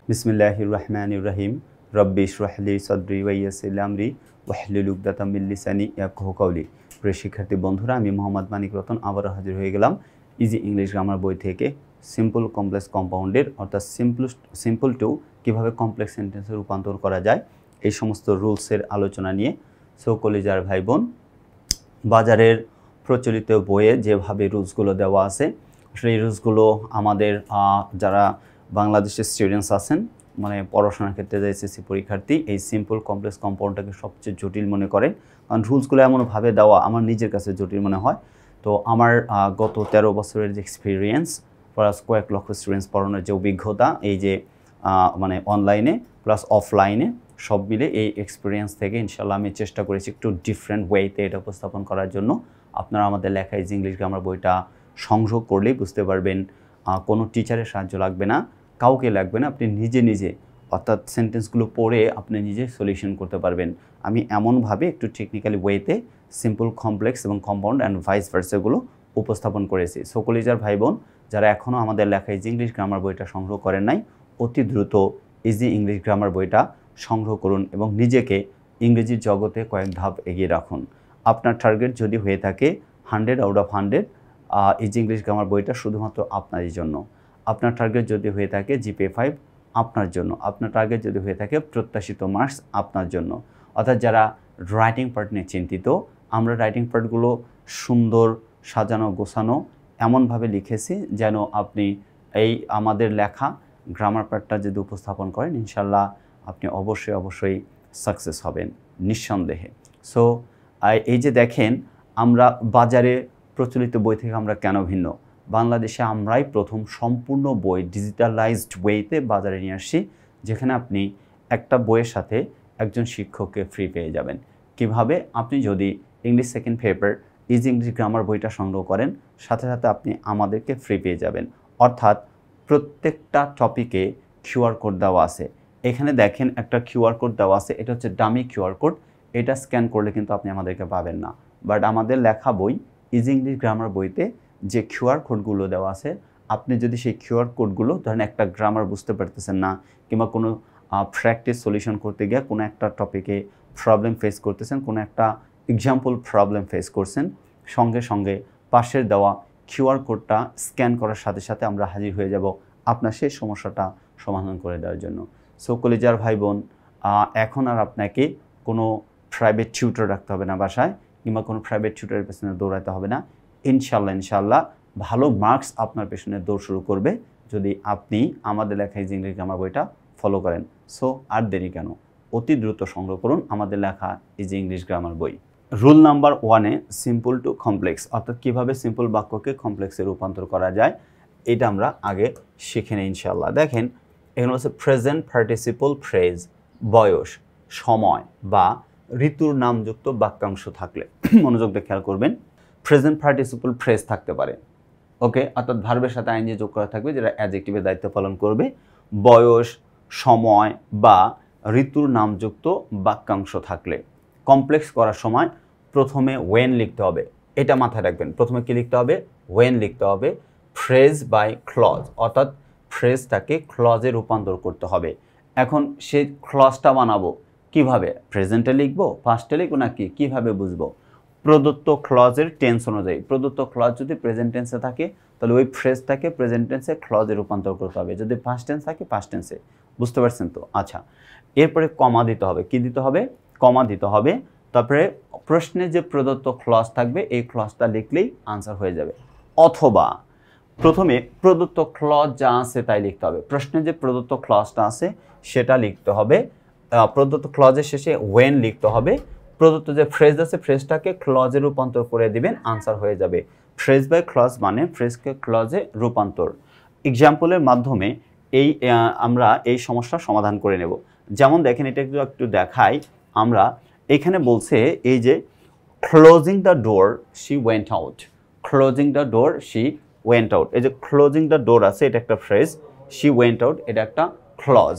বিসমিল্লাহির রহমানির রহিম। রব্বি ইশরাহ লি সাদরি ওয়া ইয়াসসির লি আমরি ওয়াহলুল উকদাতাম মিন লিসানি ইয়াফকাহু কওলি। প্রিয় শিক্ষার্থী বন্ধুরা, আমি মোহাম্মদ মানিক রতন আবারও হাজির হয়ে গেলাম ইজি ইংলিশ গ্রামার বই থেকে সিম্পল কমপ্লেক্স কম্পাউন্ডের অর্থাৎ সিম্পল টু কীভাবে কমপ্লেক্স সেন্টেন্সে রূপান্তর করা যায় এই সমস্ত রুলসের আলোচনা নিয়ে। সো কলিজার ভাই বোন, বাজারের প্রচলিত বইয়ে যেভাবে রুলসগুলো দেওয়া আছে আসলে এই রুলসগুলো আমাদের যারা বাংলাদেশের স্টুডেন্টস আছেন, মানে পড়াশোনার ক্ষেত্রে যে এসএসসি পরীক্ষার্থী, এই সিম্পল কমপ্লেক্স কম্পাউন্ডটাকে সবচেয়ে জটিল মনে করেন। কারণ রুলসগুলো এমনভাবে দেওয়া আমার নিজের কাছে জটিল মনে হয়। তো আমার গত 13 বছরের যে এক্সপিরিয়েন্স প্লাস কয়েক লক্ষ স্টুডেন্টস পড়ানোর যে অভিজ্ঞতা, এই যে মানে অনলাইনে প্লাস অফলাইনে সব মিলে এই এক্সপিরিয়েন্স থেকে ইনশাল্লাহ আমি চেষ্টা করেছি একটু ডিফারেন্ট ওয়েতে এটা উপস্থাপন করার জন্য। আপনারা আমাদের লেখা ইজি ইংলিশ গ্রামার বইটা সংগ্রহ করলেই বুঝতে পারবেন, কোনো টিচারের সাহায্য লাগবে না, কাউকে লাগবে না, আপনি নিজে নিজে অর্থাৎ সেন্টেন্সগুলো পড়ে আপনি নিজে সলিউশন করতে পারবেন। আমি এমনভাবে একটু টেকনিক্যালি ওয়েতে সিম্পল কমপ্লেক্স এবং কম্পাউন্ড অ্যান্ড ভাইস ভার্সাগুলো উপস্থাপন করেছি। সো কলিজার ভাই বোন, যারা এখনও আমাদের লেখা ইজি ইংলিশ গ্রামার বইটা সংগ্রহ করেন নাই, অতি দ্রুত ইজি ইংলিশ গ্রামার বইটা সংগ্রহ করুন এবং নিজেকে ইংরেজির জগতে কয়েক ধাপ এগিয়ে রাখুন। আপনার টার্গেট যদি হয়ে থাকে 100 out of 100, easy English grammar বইটা শুধুমাত্র আপনারই জন্য। আপনার টার্গেট যদি হয়ে থাকে জিপিএ 5, আপনার জন্য। আপনার টার্গেট যদি হয়ে থাকে প্রত্যাশিত মার্কস, আপনার জন্য। অর্থাৎ যারা রাইটিং পার্ট নিয়ে চিন্তিত, আমরা রাইটিং পার্টগুলো সুন্দর সাজানো গোছানো এমনভাবে লিখেছি যেন আপনি এই আমাদের লেখা গ্রামার পার্টটা যদি উপস্থাপন করেন, ইনশাল্লাহ আপনি অবশ্যই সাকসেস হবেন নিঃসন্দেহে। সো এই যে দেখেন, আমরা বাজারে প্রচলিত বই থেকে আমরা কেন ভিন্ন? বাংলাদেশে আমরাই প্রথম সম্পূর্ণ বই ডিজিটালাইজড ওয়েতে বাজারে নিয়ে আসছি, যেখানে আপনি একটা বইয়ের সাথে একজন শিক্ষককে ফ্রি পেয়ে যাবেন। কিভাবে? আপনি যদি English second paper easy English grammar বইটা সংগ্রহ করেন, সাথে সাথে আপনি আমাদেরকে ফ্রি পেয়ে যাবেন। অর্থাৎ প্রত্যেকটা টপিকে কিউআর কোড দেওয়া আছে। এখানে দেখেন একটা কিউআর কোড দেওয়া আছে, এটা হচ্ছে ডামি কিউআর কোড। এটা স্ক্যান করলে কিন্তু আপনি আমাদেরকে পাবেন না। বাট আমাদের লেখা বই ইজি ইংলিশ গ্রামার বইতে যে কিউআর কোডগুলো দেওয়া আছে, আপনি যদি সেই কিউআর কোডগুলো ধরেন একটা গ্রামার বুঝতে পারতেছেন না, কিংবা কোনো প্র্যাকটিস সলিউশন করতে গিয়ে কোনো একটা টপিকে প্রবলেম ফেস করতেছেন, কোনো একটা এক্সাম্পল প্রবলেম ফেস করছেন, সঙ্গে সঙ্গে পাশের দেওয়া কিউআর কোডটা স্ক্যান করার সাথে সাথে আমরা হাজির হয়ে যাব আপনার সেই সমস্যাটা সমাধান করে দেওয়ার জন্য। সো কলিজার ভাই বোন, এখন আর আপনাকে কোনো প্রাইভেট টিউটর রাখতে হবে না বাসায়, কিংবা কোনো প্রাইভেট টিউটরের পেছনে দৌড়াতে হবে না। ইনশাল্লাহ ভালো মার্কস আপনার পেছনে দৌড় শুরু করবে যদি আপনি আমাদের লেখা ইজি ইংলিশ গ্রামার বইটা ফলো করেন। সো আর দেরি কেন, অতি দ্রুত সংগ্রহ করুন আমাদের লেখা ইজি ইংলিশ গ্রামার বই। রুল নাম্বার 1-এ সিম্পল টু কমপ্লেক্স, অর্থাৎ কীভাবে সিম্পল বাক্যকে কমপ্লেক্সে রূপান্তর করা যায় এটা আমরা আগে শিখে নিই ইনশাল্লাহ। দেখেন, এখানে হচ্ছে প্রেজেন্ট পার্টিসিপল ফ্রেজ, বয়স, সময় বা ঋতুর নামযুক্ত বাক্যাংশ থাকলে মনোযোগ দিয়ে খেয়াল করবেন, প্রেজেন্ট পার্টিসিপল ফ্রেজ থাকতে পারে। ওকে, অর্থাৎ ভার্বের সাথে আইএনজি যোগ করা থাকবে, যেটা অ্যাডজেক্টিভের দায়িত্ব পালন করবে। বয়স, সময় বা ঋতুর নামযুক্ত বাক্যাংশ থাকলে কমপ্লেক্স করার সময় প্রথমে ওয়েন লিখতে হবে। এটা মাথায় রাখবেন, প্রথমে কি লিখতে হবে? ওয়েন লিখতে হবে। ফ্রেজ বাই ক্লজ, অর্থাৎ ফ্রেজটাকে ক্লজে রূপান্তর করতে হবে। এখন সেই ক্লজটা বানাবো কিভাবে? প্রেজেন্টে লিখবো, পাস্টে লিখবো, নাকি কিভাবে বুঝবো? প্রদত্ত ক্লজের টেন্স অনুযায়ী, প্রদত্ত ক্লজ যদি প্রেজেন্ট টেন্সে থাকে তাহলে ওই ফ্রেজটাকে প্রেজেন্ট টেন্সে ক্লজে রূপান্তর করতে হবে, যদি পাস্ট টেন্স থাকে পাস্ট টেন্সে। বুঝতে পারছেন তো? আচ্ছা, এরপরে কমা দিতে হবে। কি দিতে হবে? কমা দিতে হবে। তারপরে প্রশ্নে যে প্রদত্ত ক্লজ থাকবে এই ক্লজটা লিখলেই আনসার হয়ে যাবে। অথবা প্রথমে প্রদত্ত ক্লজ যা আছে তাই লিখতে হবে, প্রশ্নে যে প্রদত্ত ক্লজটা আছে সেটা লিখতে হবে। প্রদত্ত ক্লজের শেষে ওয়েন লিখতে হবে। প্রদত্ত যে ফ্রেজ আছে ফ্রেজটাকে ক্লজে রূপান্তর করে দিবেন, আনসার হয়ে যাবে। ফ্রেজ বাই ক্লজ মানে ফ্রেজকে ক্লজে রূপান্তর। এক্সাম্পলের মাধ্যমে আমরা এই সমস্যার সমাধান করে নেব। যেমন দেখেন, এটা একটু দেখাই। আমরা এখানে বলছে এই যে closing the door she went out, closing the door she went out. এই যে ক্লোজিং দ্য ডোর আছে এটা একটা ফ্রেজ, শি ওয়েন্ট আউট এটা একটা ক্লজ।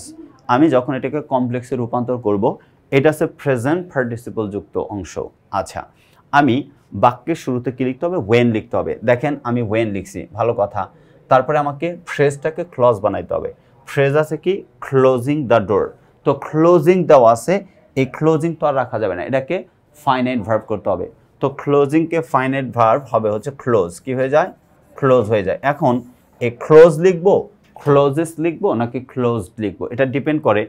আমি যখন এটাকে কমপ্লেক্সে রূপান্তর করব, এটা হচ্ছে প্রেজেন্ট পার্টিসিপল যুক্ত অংশ। আচ্ছা, আমি বাক্যের শুরুতে কি লিখতে হবে? ওয়েন লিখতে হবে। দেখেন আমি ওয়েন লিখছি, ভালো কথা। তারপরে আমাকে ফ্রেজটাকে ক্লজ বানাইতে হবে। ফ্রেজ আছে কি ক্লোজিং দ্য ডোর, তো ক্লোজিং দেওয়া আছে, এই ক্লোজিং তো আর রাখা যাবে না, এটাকে ফাইনাইট ভার্ব করতে হবে। তো ক্লোজিংকে ফাইনাইট ভার্ব হবে হচ্ছে ক্লোজ, কি হয়ে যায় ক্লোজ হয়ে যায়। এখন এই ক্লোজ লিখবো, ক্লোজেস লিখবো নাকি ক্লোজড লিখবো, এটা ডিপেন্ড করে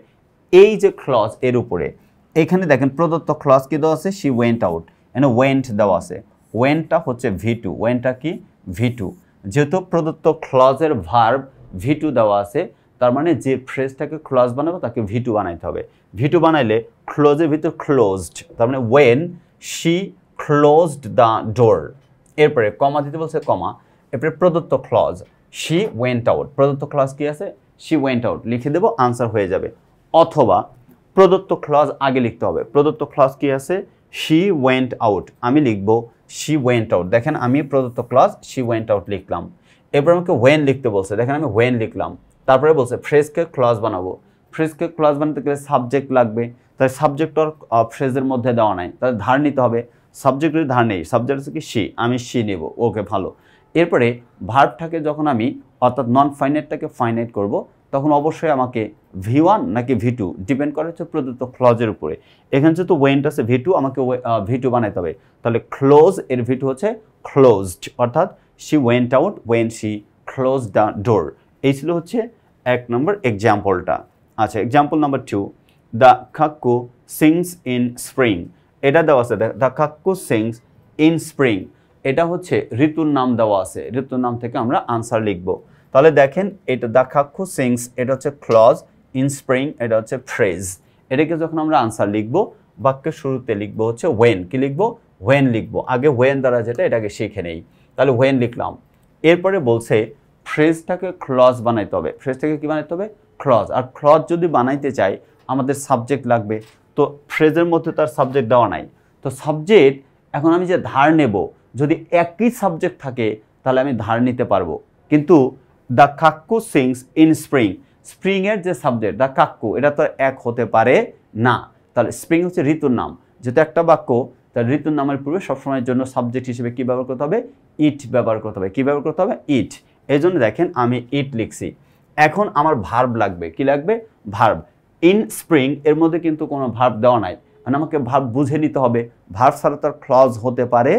এই যে ক্লজ এর উপরে। এখানে দেখেন প্রদত্ত ক্লজ কি দেওয়া আছে, শি ওয়েন্ট আউট, এখানে ওয়েন্ট দেওয়া আছে, ওয়েন্টটা হচ্ছে V2, ওয়েন্টটা কি V2, যেহেতু প্রদত্ত ক্লজের ভার্ব V2 দেওয়া আছে, তার মানে যে ফ্রেজটাকে ক্লজ বানাবো তাকে V2 বানাইতে হবে। V2 বানাইলে ক্লোজের ভিতর ক্লোজড, তার মানে when she closed the door, এরপরে কমা দিতে বলছে কমা, এরপরে প্রদত্ত ক্লজ শি ওয়েন্ট আউট, প্রদত্ত ক্লজ কি আছে শি ওয়েন্ট আউট লিখে দেবো, আনসার হয়ে যাবে। অথবা প্রদত্ত ক্লজ আগে লিখতে হবে, প্রদত্ত ক্লজ কি আছে শি ওয়েন্ট আউট, আমি লিখবো শি ওয়েন্ট আউট, দেখেন আমি প্রদত্ত ক্লজ শি ওয়েন্ট আউট লিখলাম। এরপর আমাকে ওয়েন লিখতে বলছে, দেখেন আমি ওয়েন লিখলাম। তারপরে বলছে ফ্রেজকে ক্লজ বানাবো, ফ্রেজকে ক্লজ বানাতে গেলে সাবজেক্ট লাগবে, তাই সাবজেক্ট আর ফ্রেজের মধ্যে দেওয়া নাই, তাহলে ধার নিতে হবে, সাবজেক্ট যদি ধার নেই, সাবজেক্ট হচ্ছে কি শি, আমি শি নেব, ওকে ভালো। এরপরে ভার্বটাকে যখন আমি অর্থাৎ নন ফাইনাইটটাকে ফাইনাইট করব, তখন অবশ্যই আমাকে V1 নাকি V2 ডিপেন্ড করে হচ্ছে প্রদত্ত ক্লজের উপরে। এখানে যেহেতু ওয়েন্ট আছে V2, আমাকে V2 বানাইতে হবে, তাহলে ক্লোজ এর V2 হচ্ছে ক্লোজড, অর্থাৎ she went out when she close the door. এই ছিল হচ্ছে 1 নম্বর এক্সাম্পলটা। আচ্ছা, example number 2, the cuckoo sings in spring, এটা দেওয়া আছে, the cuckoo sings in spring, এটা হচ্ছে ঋতুর নাম দেওয়া আছে, ঋতুর নাম থেকে আমরা আনসার লিখব। তাহলে দেখেন এটা দ্য কাক্কু সিংস, এটা হচ্ছে ক্লজ, ইন স্প্রিং এটা হচ্ছে ফ্রেজ। এটাকে যখন আমরা আনসার লিখব, বাক্যের শুরুতে লিখবো হচ্ছে ওয়েন, কি লিখবো ওয়েন লিখবো, আগে ওয়েন দ্বারা যেটা এটাকে শিখে নেই, তাহলে ওয়েন লিখলাম। এরপরে বলছে ফ্রেজটাকে ক্লজ বানাইতে হবে, ফ্রেজটাকে কি বানাইতে হবে ক্লজ, আর ক্লজ যদি বানাইতে চাই আমাদের সাবজেক্ট লাগবে, তো ফ্রেজের মধ্যে তার সাবজেক্ট দেওয়া নাই, তো সাবজেক্ট এখন আমি যে ধার নেব, যদি একই সাবজেক্ট থাকে তাহলে আমি ধার নিতে পারবো, কিন্তু the cuckoo sings in spring, স্প্রিংয়ের যে সাবজেক্ট দ্য কাক্কু, এটা তো এক হতে পারে না, তাহলে স্প্রিং হচ্ছে ঋতুর নাম, যেহেতু একটা বাক্য, তার ঋতুর নামের পূর্বে সবসময়ের জন্য সাবজেক্ট হিসেবে কী ব্যবহার করতে হবে ইট ব্যবহার করতে হবে, কী ব্যবহার করতে হবে ইট, এই জন্য দেখেন আমি ইট লিখছি। এখন আমার ভার্ব লাগবে, কি লাগবে ভার্ব, ইন স্প্রিং এর মধ্যে কিন্তু কোনো ভার্ব দেওয়া নাই, মানে আমাকে ভার্ব বুঝে নিতে হবে, ভার্ব ছাড়া তার ক্লজ হতে পারে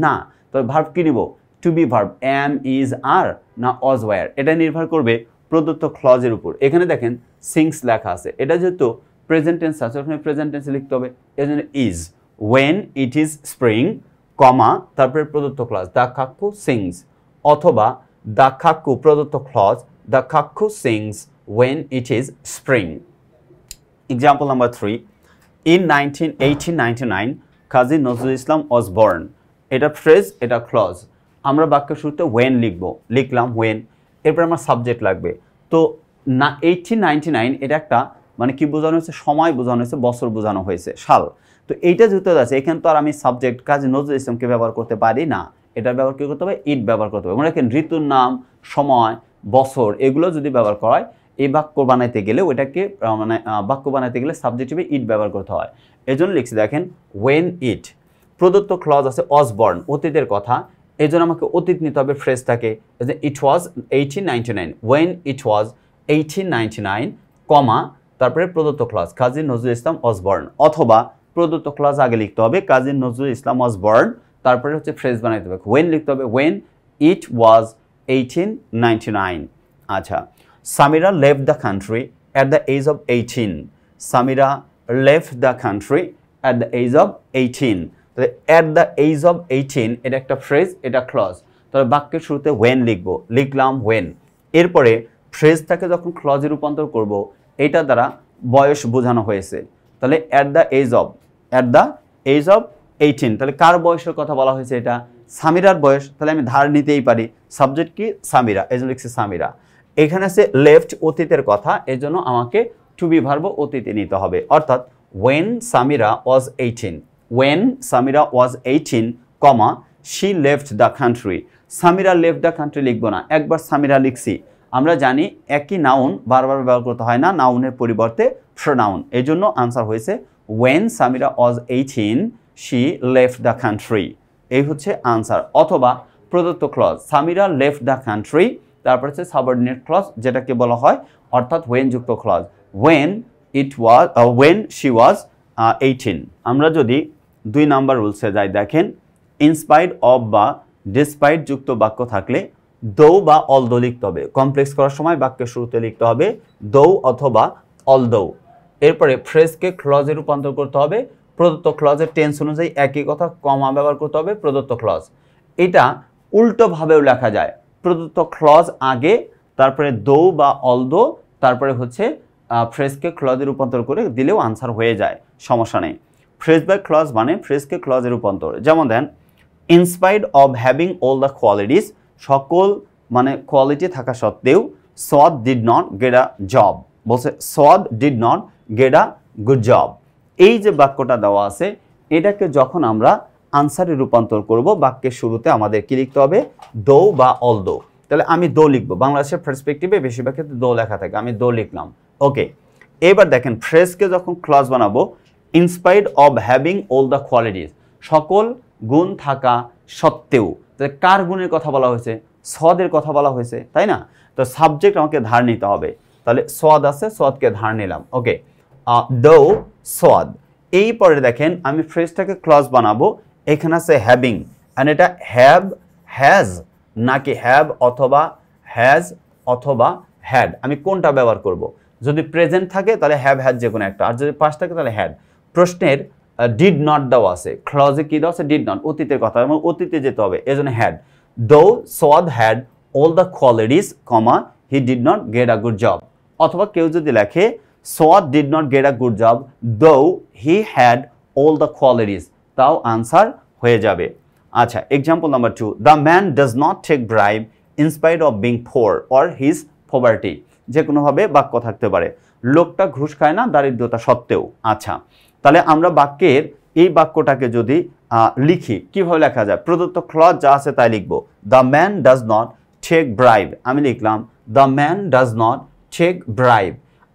না, তবে ভার্ব কি নিব to be verb, am is are না অজ ওয়ার, এটা নির্ভর করবে প্রদত্ত ক্লজের উপর। এখানে দেখেন সিংস লেখা আছে, এটা যেহেতু প্রেজেন্ট টেন্স আছে, ওখানে প্রেজেন্ট টেন্সে লিখতে হবে, এই জন্য is, when it is spring comma তারপরে প্রদত্ত ক্লজ দ্য কাক্কু সিংস, অথবা দ্য কাক্কু প্রদত্ত clause the cuckoo sings when it is spring. Example number 3, in 1899 Kazi Nazrul Islam was born, এটা ফ্রেজ এটা ক্লজ, আমরা বাক্যের শুরুতে ওয়েন লিখবো, লিখলাম ওয়েন, এরপর আমার সাবজেক্ট লাগবে। তো 1899 এটা একটা মানে কি বোঝানো হয়েছে সময় বোঝানো হয়েছে, বছর বোঝানো হয়েছে, সাল, তো এইটা যেহেতু আছে এখানে তো আর আমি সাবজেক্ট কাজী নজরুল ইসলামকে ব্যবহার করতে পারি না, এটার ব্যবহার কী করতে হবে ইট ব্যবহার করতে হবে। মনে রাখেন ঋতুর নাম, সময়, বছর এগুলো যদি ব্যবহার করা হয়, এই বাক্য বানাইতে গেলে ওইটাকে মানে বাক্য বানাইতে গেলে সাবজেক্ট হিসেবে ইট ব্যবহার করতে হয়, এই জন্য লিখছি দেখেন ওয়েন ইট, প্রদত্ত ক্লজ আছে অসবর্ন অতীতের কথা, এই জন্য আমাকে অতীত নিতে হবে ফ্রেজটাকে, ইট ওয়াজ 1899, ওয়েন ইট ওয়াজ 1899 কমা তারপরে প্রদত্ত ক্লজ কাজী নজরুল ইসলাম অসবর্ন, অথবা প্রদত্ত ক্লজ আগে লিখতে হবে কাজী নজরুল ইসলাম অসবর্ন, তারপরে হচ্ছে ফ্রেজ বানাইতে হবে, ওয়েন লিখতে হবে ওয়েন ইট ওয়াজ 1899। আচ্ছা, Samira left the country at the age of 18, Samira left the country at the age of 18, তাহলে অ্যাট দ্য এজ অফ 18 এটা একটা ফ্রেজ এটা ক্লজ, তাহলে বাক্যের শুরুতে ওয়েন লিখবো, লিখলাম ওয়েন, এরপরে ফ্রেজটাকে যখন ক্লজে রূপান্তর করব এইটা দ্বারা বয়স বোঝানো হয়েছে, তাহলে অ্যাট দ্য এজ অফ 18, তাহলে কার বয়সের কথা বলা হয়েছে এটা সামিরার বয়স, তাহলে আমি ধার নিতেই পারি, সাবজেক্ট কি সামিরা, এই জন্য লিখছি সামিরা। এখানে আছে লেফট অতীতের কথা, এই জন্য আমাকে টু বি ভার্ব অতীতে নিতে হবে, অর্থাৎ when Samira was 18, when Samira was 18 comma she left the country, Samira left the country লিখবো না, একবার সামিরা লিখছি, আমরা জানি একই নাউন বারবার ব্যবহার করতে হয় না, নাউনের পরিবর্তে প্রোনাউন, এই জন্য আনসার হয়েছে when Samira was 18 she left the country, এই হচ্ছে আনসার। অথবা প্রদত্ত clause Samira left the country, তারপর হচ্ছে সাবঅর্ডিনেট ক্লজ যেটাকে বলা হয় অর্থাৎ when যুক্ত ক্লজ, when she was 18। আমরা যদি 2 নাম্বার রুলসে যাই, দেখেন ইনস্পাইট অফ বা ডিসপাইট যুক্ত বাক্য থাকলে দো বা অলদো লিখতে হবে। কমপ্লেক্স করার সময় বাক্যের শুরুতে লিখতে হবে দো অথবা অলদো। এরপরে ফ্রেজকে ক্লজে রূপান্তর করতে হবে। প্রদত্ত ক্লজের টেন্স অনুযায়ী একই কথা, কমা ব্যবহার করতে হবে প্রদত্ত ক্লজ। এটা উল্টোভাবেও লেখা যায়, প্রদত্ত ক্লজ আগে, তারপরে দো বা অলদো, তারপরে হচ্ছে ফ্রেজকে ক্লজে রূপান্তর করে দিলেও আনসার হয়ে যায়, সমস্যা নেই। ফ্রেজ বাই ক্লজ মানে ফ্রেজকে ক্লজে রূপান্তর। যেমন then in spite of having all the qualities, সকল মানে কোয়ালিটি থাকা সত্ত্বেও Sowad did not get a job, বলছে Sowad did not get a good job. এই যে বাক্যটা দেওয়া আছে, এটাকে যখন আমরা আনসারে রূপান্তর করব, বাক্যের শুরুতে আমাদের কি লিখতে হবে দো বা অলদো। তাহলে আমি দো লিখবো, বাংলাদেশের পার্সপেক্টিভে বেশিরভাগ ক্ষেত্রে দো লেখা থাকে, আমি দো লিখলাম। ওকে, এবার দেখেন ফ্রেজকে যখন ক্লজ বানাবো, in spite of having all the qualities, সকল গুণ থাকা সত্ত্বেও, তাহলে কার গুণের কথা বলা হয়েছে, সোয়াদের কথা বলা হয়েছে, তাই না? তো সাবজেক্ট আমাকে ধার নিতে হবে, তাহলে সোয়াদ আছে, সোয়াদকে ধার নিলাম। ওকে, দো সোয়াদ। এই পরে দেখেন আমি ফ্রেজটাকে ক্লজ বানাবো, এখানে আছে হ্যাভিং, অ্যান্ড এটা হ্যাভ হ্যাজ নাকি হ্যাভ অথবা হ্যাজ অথবা হ্যাড, আমি কোনটা ব্যবহার করব? যদি প্রেজেন্ট থাকে তাহলে হ্যাভ হ্যাজ যে কোনো একটা, আর যদি পাস্ট থাকে তাহলে হ্যাড। প্রশ্নের ডিড নট দেওয়া আছে, ক্লজে কি দেওয়া আছে ডিড নট, অতীতের কথা, এবং অতীতে যেতে হবে, এজন্য had. Though Sowad had all the qualities comma he did not get a good job. অথবা কেউ যদি লেখে Sowad did not get a good job though he had all the qualities, তাও আনসার হয়ে যাবে। আচ্ছা, example number 2, the man does not take bribe in spite of being poor or his poverty, যে কোনোভাবে বাক্য থাকতে পারে, লোকটা ঘুষ খায় না দারিদ্রতা সত্ত্বেও। আচ্ছা, তাহলে আমরা বাক্যের এই বাক্যটাকে যদি লিখি, কিভাবে লেখা যায়? প্রদত্ত ক্লজ যা আছে তাই লিখবো। The man does not take bribe, আমি লিখলাম the man does not take bribe.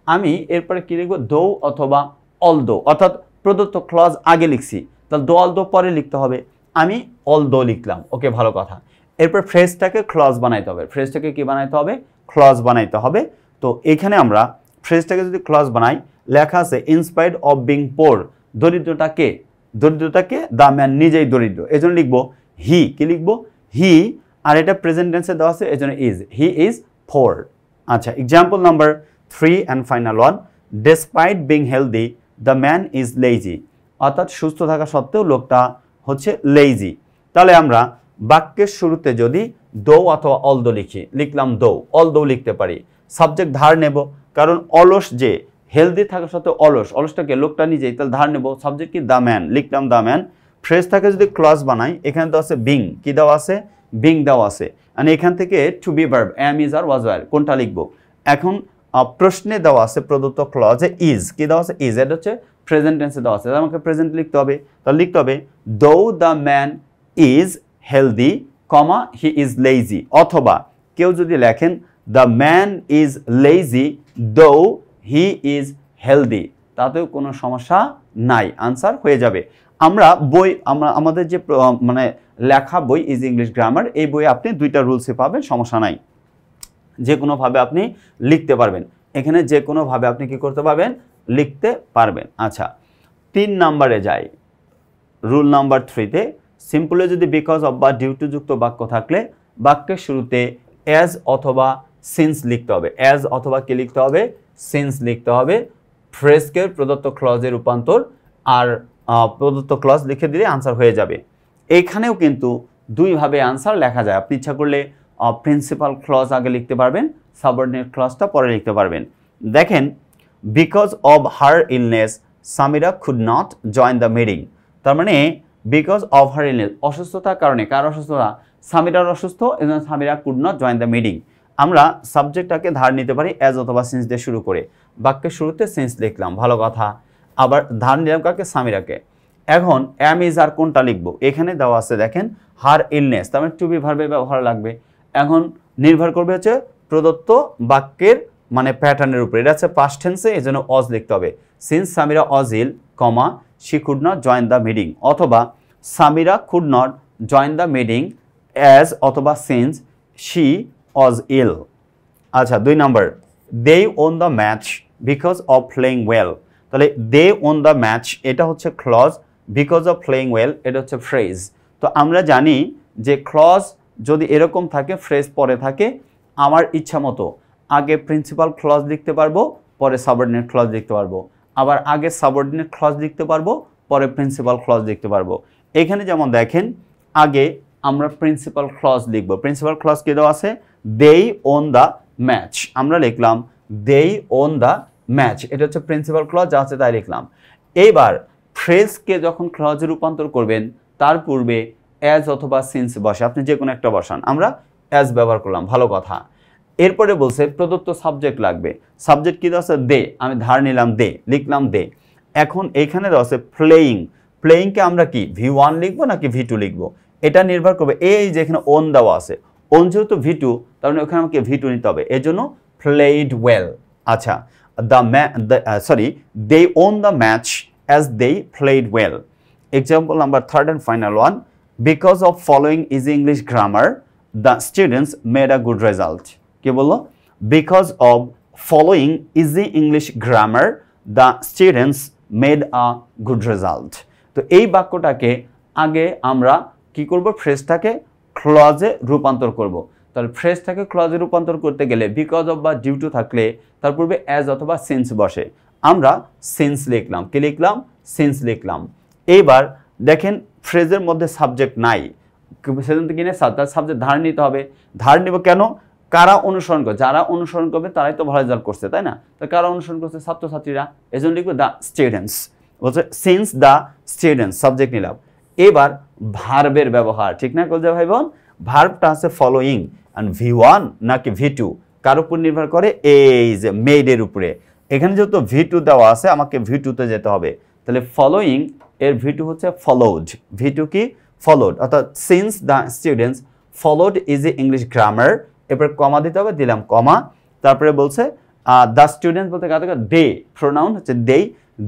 আমি এরপরে কি লিখবো? দো অথবা অলদো, অর্থাৎ প্রদত্ত ক্লজ আগে লিখছি, তাহলে দো অলদো পরে লিখতে হবে, আমি অলদো লিখলাম। ওকে, ভালো কথা। এরপর ফ্রেজটাকে ক্লজ বানাইতে হবে, ফ্রেজটাকে কি বানাইতে হবে? ক্লজ বানাইতে হবে। তো এখানে আমরা ফ্রেজটাকে যদি ক্লজ বানাই, লেখা আছে ইনস্পাইট অফ বিং পোর, দরিদ্রটাকে, দরিদ্রটাকে দ্য ম্যান নিজেই দরিদ্র, এজন্য লিখবো হি, কি লিখবো হি, আর এটা প্রেজেন্ট টেন্সে দেওয়া আছে এজন্য ইজ, হি ইজ পোর। আচ্ছা, example number 3 and final one, despite being healthy the man is lazy, অর্থাৎ সুস্থ থাকা সত্ত্বেও লোকটা হচ্ছে লেজি। তাহলে আমরা বাক্যের শুরুতে যদি দো অথবা অলদো লিখি, লিখলাম দো, অলদো লিখতে পারি। সাবজেক্ট ধার নেব, কারণ অলস যে, হেলদি থাকা সত্ত্বেও অলস, অলসটাকে লোকটা নিজেই, তাহলে ধার নেব। সাবজেক্ট কি? দ্য ম্যান, লিখলাম দ্য ম্যান। ফ্রেজটাকে যদি ক্লজ বানাই, এখানে দেওয়া আছে বিং, কি দেওয়া আছে? বিং দেওয়া আছে। আর এখান থেকে to be verb am is are was were, কোনটা লিখবো? এখন প্রশ্নে দেওয়া আছে প্রদত্ত ক্লজে ইজ, কি দেওয়া আছে? ইজ, এটা হচ্ছে প্রেজেন্ট টেন্সে দেওয়া আছে, আমাকে প্রেজেন্ট লিখতে হবে। তাহলে লিখতে হবে দো the man is healthy comma he is lazy, অথবা কেউ যদি লেখেন দ্য ম্যান ইজ লেজি দো হি ইজ হেলদি, তাতেও কোনো সমস্যা নাই, আনসার হয়ে যাবে। আমরা আমাদের যে মানে লেখা বই ইজ ইংলিশ গ্রামার, এই বইয়ে আপনি 2টা রুলসে পাবেন, সমস্যা নাই, যে কোনোভাবে আপনি লিখতে পারবেন। এখানে যে কোনোভাবে আপনি কি করতে পারবেন? লিখতে পারবেন। আচ্ছা, 3 নাম্বারে যাই, রুল নাম্বার 3তে সিম্পলে যদি বিকজ অফ বা ডিউ টু যুক্ত বাক্য থাকলে বাক্যের শুরুতে অ্যাজ অথবা সিন্স লিখতে হবে। অ্যাজ অথবা কি লিখতে হবে? সিন্স লিখতে হবে। ফ্রেজকে প্রদত্ত ক্লজে রূপান্তর, আর প্রদত্ত ক্লজ লিখে দিলে আনসার হয়ে যাবে। এইখানেও কিন্তু 2 ভাবে আনসার লেখা যায়, আপনি ইচ্ছা করলে প্রিন্সিপাল ক্লজ আগে লিখতে পারবেন, সাবঅর্ডিনেট ক্লজটা পরে লিখতে পারবেন। দেখেন, because of her illness Samira could not join the meeting, তার মানে বিকজ অফ হার ইলনেস, অসুস্থতার কারণে, কার অসুস্থতা? সামিরার অসুস্থ, এবং Samira could not join the meeting. আমরা সাবজেক্টটাকে ধার নিতে পারি অ্যাজ অথবা সিন্স দিয়ে শুরু করে, বাক্যের শুরুতে সিন্স লিখলাম, ভালো কথা। আবার ধার নিলাম কাকে? সামিরাকে। এখন এম ইজ আর কোনটা লিখবো? এখানে দেওয়া আছে দেখেন হার ইলনেস, তার মানে টু বি ভার্বে ব্যবহার লাগবে। এখন নির্ভর করবে হচ্ছে প্রদত্ত বাক্যের মানে প্যাটার্নের উপরে, এটা হচ্ছে পাস্ট টেন্সে, এই জন্য অজ লিখতে হবে। Since Samira was ill comma she could not join the meeting, অথবা Samira could not join the meeting as অথবা সিন্স শি অজ ইল। আচ্ছা, 2 number, they won the match because of playing well, তাহলে দে ওন দ্য ম্যাচ এটা হচ্ছে clause, because of playing well এটা হচ্ছে phrase. তো আমরা জানি যে ক্লজ যদি এরকম থাকে, ফ্রেজ পরে থাকে, আমার ইচ্ছা মতো আগে প্রিন্সিপাল ক্লজ লিখতে পারবো, পরে সাবঅর্ডিনেট ক্লজ লিখতে পারবো, আবার আগে সাবঅর্ডিনেট ক্লজ লিখতে পারবো, পরে প্রিন্সিপাল ক্লজ লিখতে পারবো। এখানে যেমন দেখেন আগে আমরা প্রিন্সিপাল ক্লজ লিখব। প্রিন্সিপাল ক্লজ কি দেওয়া আছে? দেই ওন দ্য ম্যাচ, আমরা লিখলাম দেই ওন দ্য ম্যাচ, এটা হচ্ছে প্রিন্সিপাল ক্লজ, যা আছে তাই লিখলাম। এইবার ফ্রেজকে যখন ক্লজে রূপান্তর করবেন তার পূর্বে অ্যাজ অথবা সিন্স বসে, আপনি যে কোনো একটা বসান, আমরা অ্যাজ ব্যবহার করলাম, ভালো কথা। এরপরে বলছে প্রদত্ত সাবজেক্ট লাগবে। সাবজেক্ট কি দেওয়া আছে? দে, আমি ধার নিলাম দে, লিখলাম দে। এখন এইখানে দেওয়া আছে প্লেয়িং, প্লেয়িংকে আমরা কি V1 লিখবো নাকি V2 লিখবো, এটা নির্ভর করবে এই যে এখানে ওন দেওয়া আছে, ওন যেহেতু V2 তার মানে ওখানে আমাকে V2 নিতে হবে, এর জন্য প্লেইড ওয়েল। আচ্ছা, they won the match as they played well. Example number 3rd and final one, because of following easy English grammar the students made a good result. কি বললো? Because of following easy English grammar the students made a good result. তো এই বাক্যটাকে আগে আমরা কি করব? ফ্রেজটাকে ক্লজে রূপান্তর করব। তাহলে ফ্রেজটাকে ক্লজে রূপান্তর করতে গেলে বিকজ অফ বা ডিউ টু থাকলে তার পূর্বে অ্যাজ অথবা সিন্স বসে, আমরা সিন্স লিখলাম। কি লিখলাম? সিন্স লিখলাম। এইবার দেখেন ফ্রেজের মধ্যে সাবজেক্ট নাই, সেজন্য কিনে তার সাবজেক্ট ধার নিতে হবে। ধার নিব কেন? কারা অনুসরণ করে? যারা অনুসরণ করবে তারাই তো ভালো রেজাল্ট করছে, তাই না? তো কারা অনুসরণ করছে? ছাত্রছাত্রীরা, এজন্য লিখবো দ্য স্টুডেন্টস। বলছে সিন্স দ্য স্টুডেন্টস, সাবজেক্ট নিলাম। এবার ভার্বের ব্যবহার, ঠিক না কলজা ভাই বোন? ভার্বটা আছে ফলোইং, আর V1 নাকি V2 কার উপর নির্ভর করে? এই যে মেডের উপরে। এখানে যেহেতু V2 দেওয়া আছে আমাকে V2 তে যেতে হবে, তাহলে ফলোইং এর V2 হচ্ছে ফলোড। V2 কি? ফলোড। অর্থাৎ since the students followed easy English grammar, এরপর কমা দিতে হবে, দিলাম কমা। তারপরে বলছে দ্য স্টুডেন্টস বলতে কাকে? দে, প্রোনাউন হচ্ছে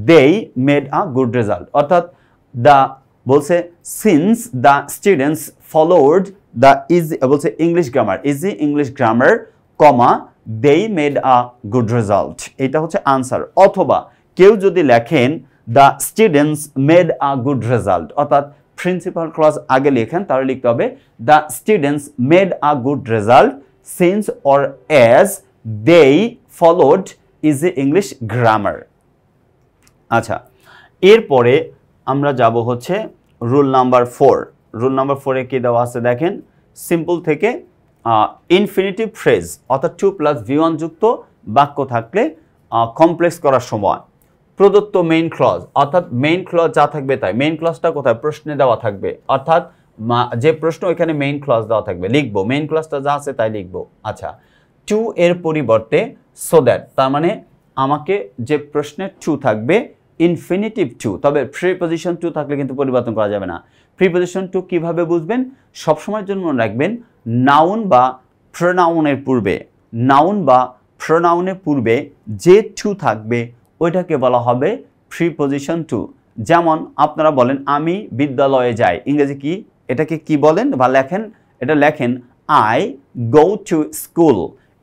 they made a good result. অর্থাৎ দ্য বলছে since the students followed the easy, বলছে English grammar, easy English grammar comma they made a good result, এটা হচ্ছে আনসার। অথবা কেউ যদি লেখেন the students made a good result, অর্থাৎ প্রিন্সিপাল ক্লজ আগে লেখেন, তাহলে লিখতে হবে the students made a good result since or as they followed easy English grammar. আচ্ছা, এরপরে আমরা যাব হচ্ছে রুল নাম্বার 4। রুল নাম্বার 4-এ কি দেওয়া আছে দেখেন, সিম্পল থেকে ইনফিনিটিভ ফ্রেজ অর্থাৎ 2+V1 যুক্ত বাক্য থাকলে কমপ্লেক্স করার সময় প্রদত্ত মেইন ক্লজ, অর্থাৎ মেইন ক্লজ যা থাকবে তাই। মেইন ক্লজটা কোথায়? প্রশ্নে দেওয়া থাকবে, অর্থাৎ যে প্রশ্ন ওইখানে মেইন ক্লজ দেওয়া থাকবে, লিখবো মেইন ক্লজটা যা আছে তাই লিখবো। আচ্ছা, টু এর পরিবর্তে সো দ্যাট, তার মানে আমাকে যে প্রশ্নে টু থাকবে ইনফিনিটিভ টু, তবে প্রিপজিশন টু থাকলে কিন্তু পরিবর্তন করা যাবে না। প্রিপজিশন টু কিভাবে বুঝবেন? সবসময়ের জন্য মনে রাখবেন নাউন বা প্রোনাউনের পূর্বে, নাউন বা প্রোনাউনের পূর্বে যে টু থাকবে ওইটাকে বলা হবে প্রিপজিশন টু। যেমন আপনারা বলেন আমি বিদ্যালয়ে যাই, ইংরেজি কি? এটাকে কি বলেন বা লেখেন? এটা লেখেন আই গো টু স্কুল।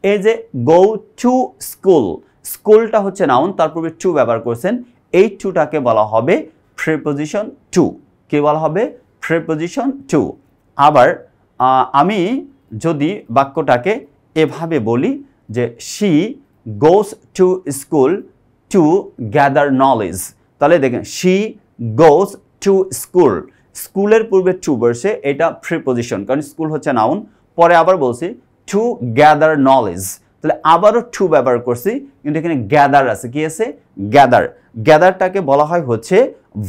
এই যে গো টু স্কুল, স্কুলটা হচ্ছে নাউন, তার পূর্বে টু ব্যবহার করছেন, এই টুটাকে বলা হবে প্রিপজিশন টু। কি বলা হবে? Preposition to. আবার আমি যদি বাক্যটাকে এভাবে বলি যে she goes to school to gather knowledge, তাহলে দেখেন শি গোস টু স্কুল, স্কুলের পূর্বে টু বসে, এটা প্রিপজিশন, কারণ স্কুল হচ্ছে নাউন। পরে আবার বলছি টু গ্যাদার নলেজ, তাহলে আবারও টু ব্যবহার করছি, কিন্তু এখানে গ্যাদার আছে। কি আছে? গ্যাদার। গ্যাদারটাকে বলা হয় হচ্ছে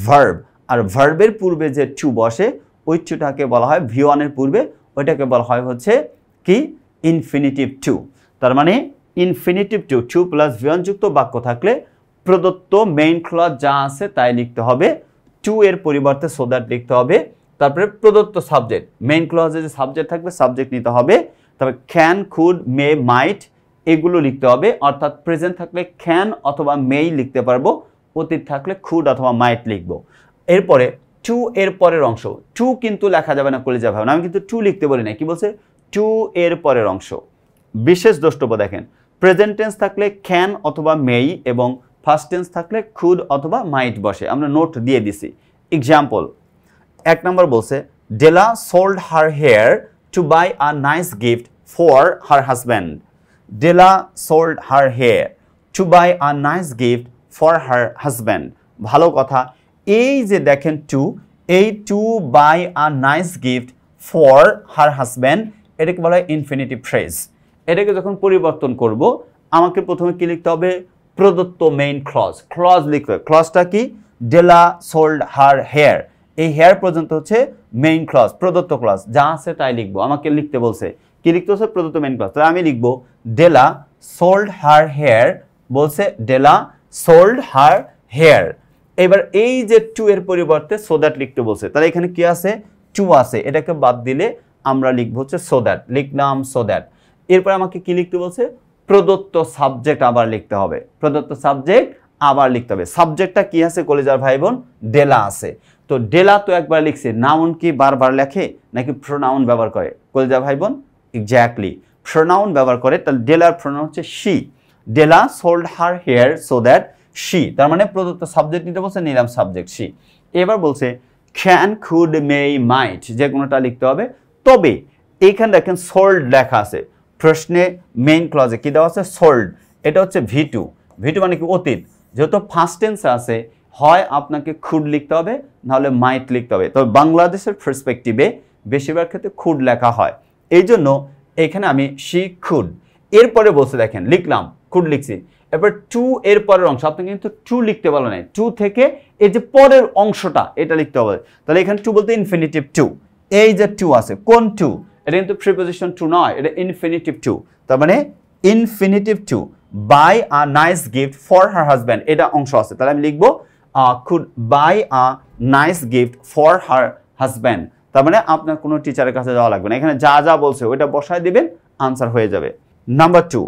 ভার্ব, আর ভার্বের পূর্বে যে টু বসে ওই টুটাকে বলা হয় V1 এর পূর্বে, ওইটাকে বলা হয় হচ্ছে কি? Infinitive to. তার মানে ইনফিনিটিভ টু, 2+V1 যুক্ত বাক্য থাকলে প্রদত্ত মেইন ক্লজ যা আছে তাই লিখতে হবে, টু এর পরিবর্তে সো দ্যাট লিখতে হবে। তারপরে প্রদত্ত সাবজেক্ট, মেইন ক্লজে যে সাবজেক্ট থাকবে সাবজেক্ট নিতে হবে। তবে ক্যান, কুড, মে, মাইট এগুলো লিখতে হবে, অর্থাৎ প্রেজেন্ট থাকলে ক্যান অথবা মেই লিখতে পারবো, অতীত থাকলে কুড অথবা মাইট লিখবো। এরপরে টু এর পরের অংশ, টু কিন্তু লেখা যাবে না কলেজা ভাবে না, আমি কিন্তু টু লিখতে বলি না। কি বলছে? টু এর পরের অংশ। বিশেষ দ্রষ্টব্য দেখেন, প্রেজেন্ট টেন্স থাকলে ক্যান অথবা মেই এবং ফার্স্ট টেন্স থাকলে কুড অথবা মাইট বসে। আমরা নোট দিয়ে দিছি। এক্সাম্পল, 1 নম্বর বলছে Della sold her hair to buy a nice gift for her husband. Della sold her hair to buy a nice gift for her husband. ভালো কথা, এই যে দেখেন টু, এই to buy a nice gift for her husband, এটাকে বলা হয় infinitive phrase. এটাকে যখন পরিবর্তন করব আমাকে প্রথমে কি লিখতে হবে? প্রদত্ত মেইন ক্লজ। ক্লজ লিখতে হবে। ক্লজটা কি? ডেলা সোল্ড হার হেয়ার। এই হেয়ার পর্যন্ত হচ্ছে মেইন ক্লজ, প্রদত্ত ক্লজ। যা আছে তাই লিখবো। আমাকে লিখতে বলছে, কি লিখতে হচ্ছে? প্রদত্ত মেইন ক্লজ। তাহলে আমি লিখবো ডেলা সোল্ড হার হেয়ার, বলছে ডেলা সোল্ড হার হেয়ার। এবার এই যে টু এর পরিবর্তে সো দ্যাট লিখতে বলছে, তাহলে এখানে কি আছে? টু আছে, এটাকে বাদ দিলে আমরা লিখবো হচ্ছে সো দ্যাট। লিখলাম সো দ্যাট। এরপর আমাকে কি লিখতে বলছে? প্রদত্ত সাবজেক্ট আবার লিখতে হবে। প্রদত্ত সাবজেক্ট আবার লিখতে হবে। সাবজেক্টটা কি আছে কলেজার ভাই বোন? ডেলা আছে। তো ডেলা তো একবার লিখছে, নাউন কি বারবার লেখে নাকি প্রোনাউন ব্যবহার করে কলেজার ভাই বোন? এক্স্যাক্টলি প্রোনাউন ব্যবহার করে। তাহলে ডেলার প্রোনাউন হচ্ছে she. Della sold her hair so that she. তার মানে প্রদত্ত সাবজেক্ট নিতে বলছে, নিলাম সাবজেক্ট শি। এবার বলছে ক্যান, কুড, মে, মাইট, যে কোনোটা লিখতে হবে। তবে এইখানে দেখেন সোল্ড লেখা আছে। প্রশ্নে মেইন ক্লজে কি দেওয়া আছে? সোল্ড। এটা হচ্ছে V2। V2 মানে কি? অতীত। যেহেতু ফার্স্ট টেন্সে আছে, হয় আপনাকে খুড লিখতে হবে, নাহলে মাইট লিখতে হবে। তবে বাংলাদেশের পার্সপেক্টিভে বেশিরভাগ ক্ষেত্রে খুড লেখা হয়। এই জন্য এখানে আমি শি খুড। এরপরে বলছে দেখেন, লিখলাম খুড লিখছি। এবার টু এর পরের অংশ, আপনাকে কিন্তু টু লিখতে বলা নাই। টু থেকে এই যে পরের অংশটা এটা লিখতে হবে। তাহলে এখানে টু বলতে ইনফিনিটিভ টু। এই যে টু আছে, কোন টু? এটা কিন্তু প্রিপোজিশন টু নয়, এটা ইনফিনিটিভ টু। তার মানে infinitive to buy a nice gift for her husband, এটা অংশ আছে। তাহলে আমি লিখবো could buy a nice gift for her husband. তার মানে আপনার কোনো টিচারের কাছে যাওয়া লাগবে না। এখানে যা যা বলছে ওইটা বসায় দিবেন, আনসার হয়ে যাবে। Number 2,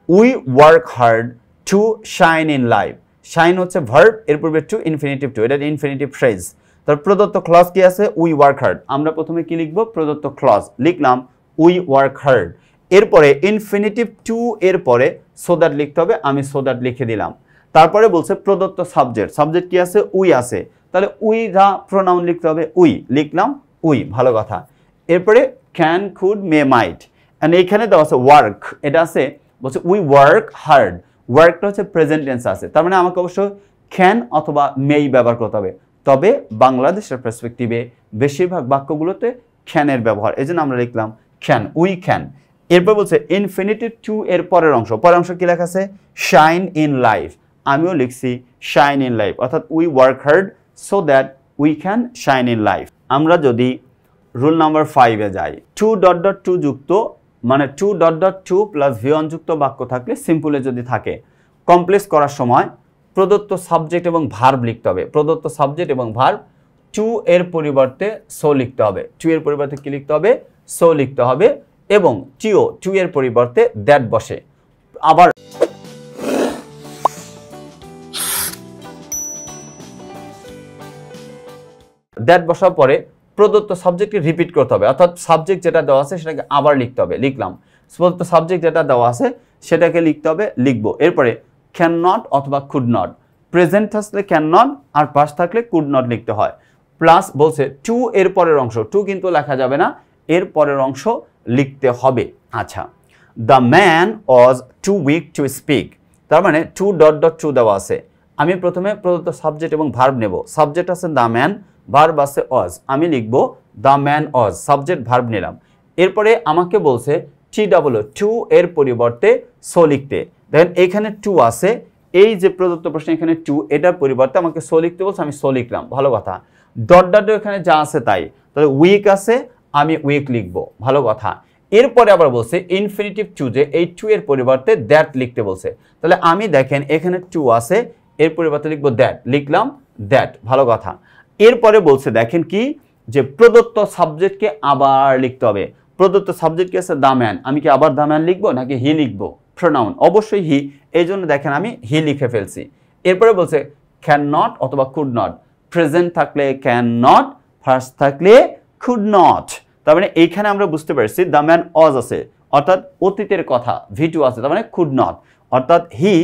we work hard to shine in life. Shine হচ্ছে ভার্ব, এর পূর্বে টু, ইনফিনিটিভ টু, এটা ইনফিনিটিভ ফ্রেজ। তার প্রদত্ত ক্লজ কি আছে? We work hard. আমরা প্রথমে কি লিখবো? প্রদত্ত ক্লজ। লিখলাম উই ওয়ার্ক হার্ড। এরপরে ইনফিনিটিভ টু এর পরে সো দ্যাট লিখতে হবে, আমি সো দ্যাট লিখে দিলাম। তারপরে বলছে প্রদত্ত সাবজেক্ট। সাবজেক্ট কি আছে? উই আছে। তাহলে উই যা প্রোনাউন লিখতে হবে, উই। লিখলাম উই, ভালো কথা। এরপরে can, could, may, might. And এইখানে দেওয়া আছে ওয়ার্ক, এটা আছে বলছে উই ওয়ার্ক হার্ড। ওয়ার্কটা হচ্ছে প্রেজেন্ট টেন্স আছে, তার মানে আমাকে অবশ্য ক্যান অথবা মেই ব্যবহার করতে হবে। তবে বাংলাদেশের পার্সপেক্টিভে বেশিরভাগ বাক্যগুলোতে ক্যানের ব্যবহার, এই জন্য আমরা লিখলাম ক্যান, উই ক্যান। এরপর বলছে ইনফিনিটিভ টু এর পরের অংশ। পরের অংশ কি লেখা আছে? Shine in life. আমিও লিখছি শাইন ইন লাইফ, অর্থাৎ we work hard so that we can shine in life. আমরা যদি রুল নাম্বার 5-এ যাই, 2.2 যুক্ত মানে 2.2 প্লাস V1 যুক্ত বাক্য থাকলে, সিম্পলে যদি থাকে, কমপ্লেক্স করার সময় প্রদত্ত সাবজেক্ট এবং ভার্ব লিখতে হবে। প্রদত্ত সাবজেক্ট এবং ভার্ব। টু এর পরিবর্তে সো লিখতে হবে। টু এর পরিবর্তে কি লিখতে হবে? সো লিখতে হবে। এবং টু এর পরিবর্তে দ্যাট বসে। আবার দ্যাট বসার পরে প্রদত্ত সাবজেক্টকে রিপিট করতে হবে, অর্থাৎ সাবজেক্ট যেটা দেওয়া আছে সেটাকে আবার লিখতে হবে। লিখলাম প্রদত্ত সাবজেক্ট যেটা দেওয়া আছে সেটাকে লিখতে হবে, লিখবো। এরপরে ক্যান নট অথবা কুড নট। প্রেজেন্ট থাকলে ক্যান নট, আর পাস্ট থাকলে কুড নট লিখতে হয়। প্লাস বলছে টু এর পরের অংশ, টু কিন্তু লেখা যাবে না, এর পরের অংশ লিখতে হবে। আচ্ছা, the man was too weak to speak. তার মানে 2.2 দেওয়া আছে। আমি প্রথমে প্রদত্ত সাবজেক্ট এবং ভার্ব নেব। সাবজেক্ট আছে দ্য ম্যান, ভার্ব আছে ওয়াজ। আমি লিখবো the man was, subject verb নিলাম। এরপরে আমাকে বলছে টু এর পরিবর্তে সো লিখতে। দেখেন এখানে টু আছে, এই যে প্রদত্ত প্রশ্ন এখানে টু, এটার পরিবর্তে আমাকে সো লিখতে বলছে, আমি সো লিখলাম, ভালো কথা। ডট এখানে যা আছে তাই, তাহলে উইক আছে, আমি উইক লিখবো, ভালো কথা। এরপরে আবার বলছে ইনফিনিটিভ টু, যে এই টু এর পরিবর্তে দ্যাট লিখতে বলছে। তাহলে আমি দেখেন এখানে টু আছে, এর পরিবর্তে লিখবো দ্যাট, লিখলাম দ্যাট, ভালো কথা। এরপরে বলছে দেখেন কি, যে প্রদত্ত সাবজেক্টকে আবার লিখতে হবে। প্রদত্ত সাবজেক্ট কি আছে? The man. আমি কি আবার দ্য ম্যান লিখবো নাকি হি লিখবো? প্রোনাউন অবশ্যই হি, এই জন্য দেখেন আমি হি লিখে ফেলছি। এরপরে বলছে ক্যান নট অথবা কুড নট। প্রেজেন্ট থাকলে ক্যান নট, ফার্স্ট থাকলে কুড নট। তার মানে এইখানে আমরা বুঝতে পারছি দ্য ম্যান ওয়াজ আছে, অর্থাৎ অতীতের কথা ভি টু আছে, তার মানে কুড নট, অর্থাৎ হি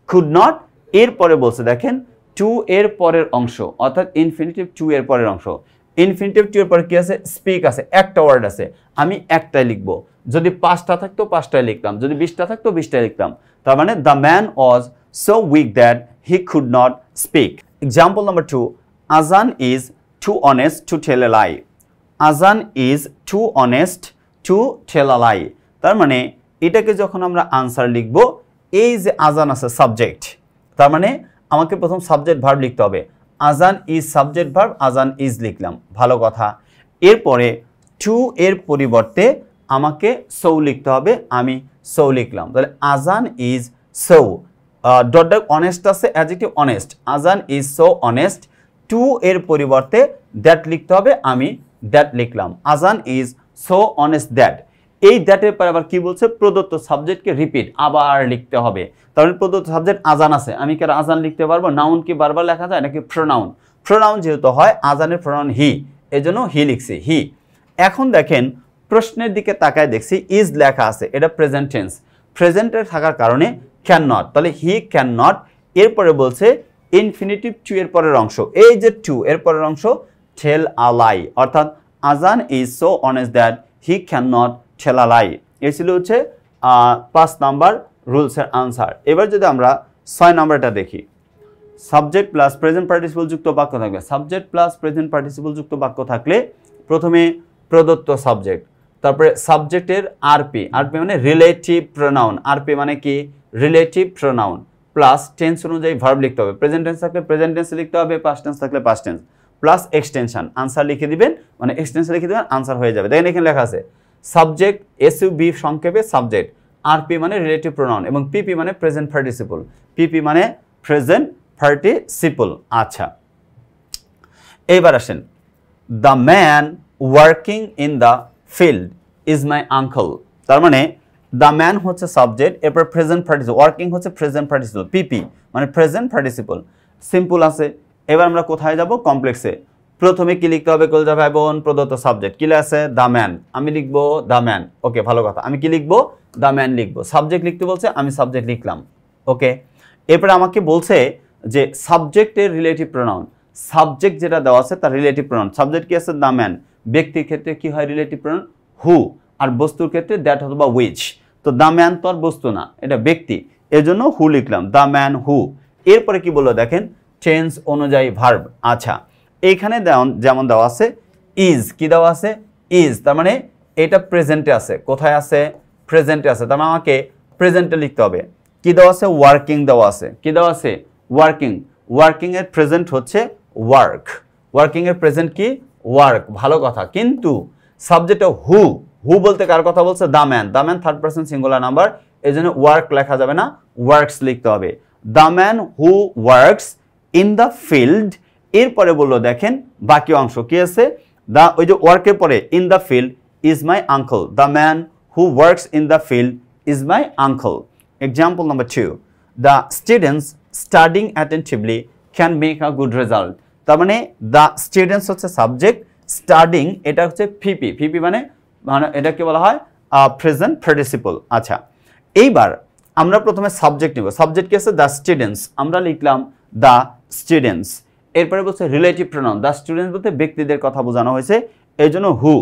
কুড নট এরপরে বলছে দেখেন টু এর পরের অংশ অর্থাৎ ইনফিনিটিভ টু এর পরের অংশ। ইনফিনিটিভ টু এর পরে কি আছে? স্পিক আছে, একটা ওয়ার্ড আছে, আমি একটাই লিখবো। যদি 5টা থাকতো 5টাই লিখতাম, যদি 20টা থাকতো 20টাই লিখতাম। তার মানে the man was so weak that he could not speak. Example number 2, Azan is too honest to tell a lie. Azan is too honest to tell a lie. তার মানে এটাকে যখন আমরা আনসার লিখব, এই যে আজান আছে সাবজেক্ট, তার মানে আমাকে প্রথম সাবজেক্ট ভার্ব লিখতে হবে। আজান ইজ সাবজেক্ট ভার্ব, আজান ইজ লিখলাম, ভালো কথা। এরপরে টু এর পরিবর্তে আমাকে সৌ লিখতে হবে, আমি সৌ লিখলাম। তাহলে আজান ইজ সৌ ডট ডট অনেস্ট আছে অ্যাডজেক্টিভ অনেস্ট, আজান ইজ সো অনেস্ট। টু এর পরিবর্তে দ্যাট লিখতে হবে, আমি দ্যাট লিখলাম। আজান ইজ সো অনেস্ট দ্যাট। এই দ্যাটের পর আবার কি বলছে? প্রদত্ত সাবজেক্টকে রিপিট আবার লিখতে হবে। তাহলে প্রদত্ত সাবজেক্ট আজান আছে, আমি কি আর আজান লিখতে পারবো? নাউন কি বারবার লেখা যায় নাকি প্রোনাউন? প্রোনাউন যেহেতু হয়, আজানের প্রোনাউন হি, এজন্য হি লিখছি, হি। এখন দেখেন প্রশ্নের দিকে তাকায় দেখছি ইজ লেখা আছে, এটা প্রেজেন্ট টেন্স, প্রেজেন্টে থাকার কারণে ক্যান নট, তাহলে হি ক্যান নট। এরপরে বলছে ইনফিনিটিভ টু এর পরের অংশ, এই যে টু এর পরের অংশ টেল আ লাই, অর্থাৎ Azan is so honest that he can not tell a lie. এই ছিল হচ্ছে 5 নাম্বার রুলসের আনসার। এবার যদি আমরা 6 নাম্বারটা দেখি, সাবজেক্ট প্লাস প্রেজেন্ট পার্টিসিপল যুক্ত বাক্য থাকবে। সাবজেক্ট প্লাস প্রেজেন্ট পার্টিসিপল যুক্ত বাক্য থাকলে প্রথমে প্রদত্ত সাবজেক্ট, তারপরে সাবজেক্টের আরপি, আরপি মানে রিলেটিভ প্রোনাউন, আরপি মানে কি? রিলেটিভ প্রোনাউন, প্লাস টেন্স অনুযায়ী ভার্ব লিখতে হবে। প্রেজেন্ট টেন্স থাকলে প্রেজেন্ট টেন্স লিখতে হবে, পাস্ট টেন্স থাকলে past tense, plus extension, answer লিখে দিবেন, মানে এক্সটেনশন লিখে দিবেন, আনসার হয়ে যাবে। দেখেন এখানে লেখা আছে সাবজেক্ট এসইউবি সংক্ষেপে সাবজেক্ট, আরপি মানে রিলেটিভ প্রোনাউন এবং পিপি মানে প্রেজেন্ট পার্টিসিপল, পিপি মানে প্রেজেন্ট পার্টিসিপল। আচ্ছা, এইবার আসেন, the man working in the field is my uncle. তার মানে দ্য ম্যান হচ্ছে সাবজেক্ট, এরপর প্রেজেন্ট পার্টিসিপল, ওয়ার্কিং হচ্ছে প্রেজেন্ট পার্টিসিপল, পিপি মানে প্রেজেন্ট পার্টিসিপল। সিম্পল আছে। এবার আমরা কোথায় যাব? কমপ্লেক্সে। প্রথমে কি লিখতে হবে কলজা ভাই বোন? প্রদত্ত সাবজেক্ট কি আছে? দ্য ম্যান, আমি লিখবো দ্য ম্যান। ওকে, ভালো কথা, আমি কি লিখবো? দ্য ম্যান লিখবো। সাবজেক্ট লিখতে বলছে, আমি সাবজেক্ট লিখলাম। ওকে, এরপরে আমাকে বলছে যে সাবজেক্টের রিলেটিভ প্রোনাউন, সাবজেক্ট যেটা দেওয়া আছে তার রিলেটিভ প্রোনাউন। সাবজেক্ট কি আছে? The man. ব্যক্তির ক্ষেত্রে কি হয়? রিলেটিভ প্রোনাউন হু, আর বস্তুর ক্ষেত্রে দ্যাট অথবা উইচ। তো দ্য ম্যান তো আর বস্তু না, এটা ব্যক্তি, এজন্য হু লিখলাম, দ্য ম্যান হু। এরপরে কি বললো দেখেন, টেন্স অনুযায়ী ভার্ব। আচ্ছা, এইখানে যেমন দেওয়া আছে ইজ, কি দেওয়া আছে? ইজ, তার মানে এটা প্রেজেন্টে আছে। কোথায় আছে? প্রেজেন্টে আছে, তার মানে আমাকে প্রেজেন্টে লিখতে হবে। কি দেওয়া আছে? ওয়ার্কিং দেওয়া আছে। কি দেওয়া আছে? ওয়ার্কিং। ওয়ার্কিং এর প্রেজেন্ট হচ্ছে ওয়ার্ক, ওয়ার্কিং এর প্রেজেন্ট কি? ওয়ার্ক, ভালো কথা। কিন্তু সাবজেক্টে হু, হু বলতে কার কথা বলছে? The man. The man third person singular number, এই জন্য ওয়ার্ক লেখা যাবে না, ওয়ার্কস লিখতে হবে। The man who works in the field. এরপরে বললো দেখেন বাকি অংশ কি আছে? দা, ওই যে ওয়ার্কের পরে in the field is my uncle, the man who works in the field is my uncle. Example number 2, the students studying attentively can make a good result. তার মানে দ্য স্টুডেন্টস হচ্ছে সাবজেক্ট, স্টাডিং এটা হচ্ছে পিপি, পিপি মানে এটাকে বলা হয় present participle. আচ্ছা, এইবার আমরা প্রথমে সাবজেক্ট নেব। সাবজেক্ট কি আছে? দ্য স্টুডেন্টস, আমরা লিখলাম দ্য স্টুডেন্টস। এরপরে বলছে রিলেটিভ প্রোনাউন, দ্য স্টুডেন্টস বলতে ব্যক্তিদের কথা বোঝানো হয়েছে, এই জন্য হু।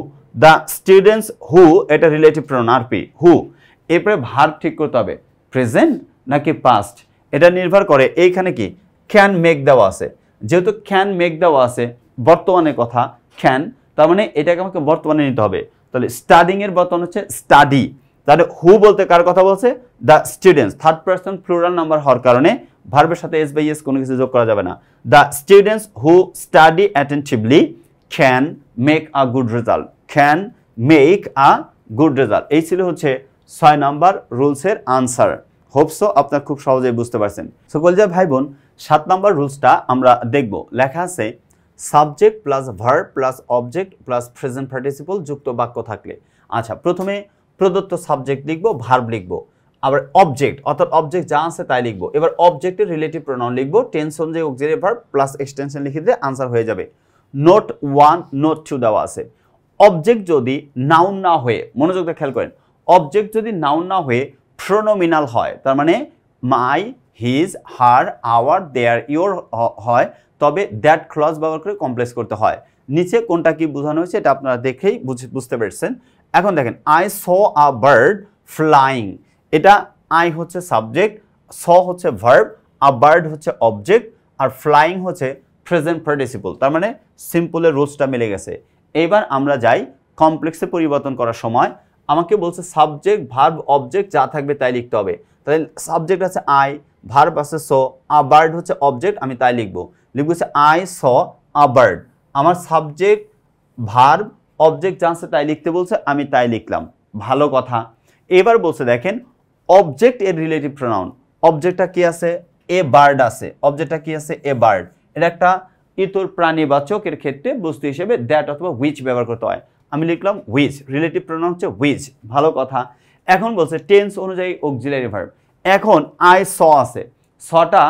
দ্য স্টুডেন্টস হু, এটা রিলেটিভ প্রোনাউন আরপি, হু। এরপরে ভার্ব ঠিক করতে হবে, প্রেজেন্ট নাকি পাস্ট, এটা নির্ভর করে। এইখানে কি ক্যান মেক দেওয়া আছে, যেহেতু ক্যান মেক দেওয়া আছে, বর্তমানের কথা ক্যান, তার মানে এটাকে আমাকে বর্তমানে নিতে হবে। তাহলে স্টাডিং এর বর্তমান হচ্ছে স্টাডি, তাহলে হু বলতে কার কথা বলছে? The students, third person plural number হওয়ার কারণে ভার্বের সাথে এস বাই এস কোনো কিছু যোগ করা যাবে না। The students who study attentively can make a good result, can make a good result. এই ছিল হচ্ছে 6 নাম্বার রুলসের আনসার। হোপসো আপনার খুব সহজেই বুঝতে পারছেন। সকল যে ভাই বোন, 7 নাম্বার রুলসটা আমরা দেখব। লেখা আছে subject plus verb plus object plus present participle যুক্ত বাক্য থাকলে। আচ্ছা, প্রথমে প্রদত্ত সাবজেক্ট লিখবো, ভার্ব লিখবো, আবার অবজেক্ট অর্থাৎ অবজেক্ট যা আছে তাই লিখবো। এবার অবজেক্টের রিলেটিভ প্রোনাউন লিখবো, টেন্স অনুযায়ী অক্সিলারি ভার্ব প্লাস এক্সটেনশন লিখে দিলে আনসার হয়ে যাবে। নোট 1 নোট 2 দেওয়া আছে। অবজেক্ট যদি নাউন না হয়ে, মনোযোগটা খেয়াল করেন, অবজেক্ট যদি নাউন না হয়ে প্রোনোমিনাল হয়, তার মানে my, his, her, our, their, your হয়, তবে দ্যাট ক্লজ ব্যবহার করে কমপ্লেক্স করতে হয়। নিচে কোনটা কি বোঝানো হয়েছে এটা আপনারা দেখেই বুঝতে পেরেছেন। এখন দেখেন, I saw a bird flying, এটা আই হচ্ছে সাবজেক্ট, স হচ্ছে ভার্ব, আ বার্ড হচ্ছে অবজেক্ট, আর ফ্লাইং হচ্ছে প্রেজেন্ট পার্টিসিপল। তার মানে সিম্পলের রুলসটা মিলে গেছে। এইবার আমরা যাই কমপ্লেক্সে পরিবর্তন করার সময়। আমাকে বলছে সাবজেক্ট, ভার্ব, অবজেক্ট যা থাকবে তাই লিখতে হবে। তাহলে সাবজেক্ট আছে আই, ভার্ব আছে সো, আ বার্ড হচ্ছে অবজেক্ট, আমি তাই লিখবো হচ্ছে আই স আ বার্ড। আমার সাবজেক্ট, ভার্ব, অবজেক্ট যা আছে তাই লিখতে বলছে, আমি তাই লিখলাম, ভালো কথা। এবার বলছে দেখেন অবজেক্ট এর রিলেটিভ প্রোনাউন, অবজেক্টটা কি আছে, এ বার্ড আছে, অবজেক্টটা কি আছে, এ বার্ড। এটা একটা ইতর প্রাণীবাচকের ক্ষেত্রে বস্তু হিসেবে দ্যাট অথবা হুইচ ব্যবহার করতে হয়, আমি লিখলাম হুইচ, রিলেটিভ প্রোনাউন হচ্ছে হুইচ, ভালো কথা। এখন বলছে টেন্স অনুযায়ী অক্সিলারি ভার্ব। এখন আই স আছে, সটা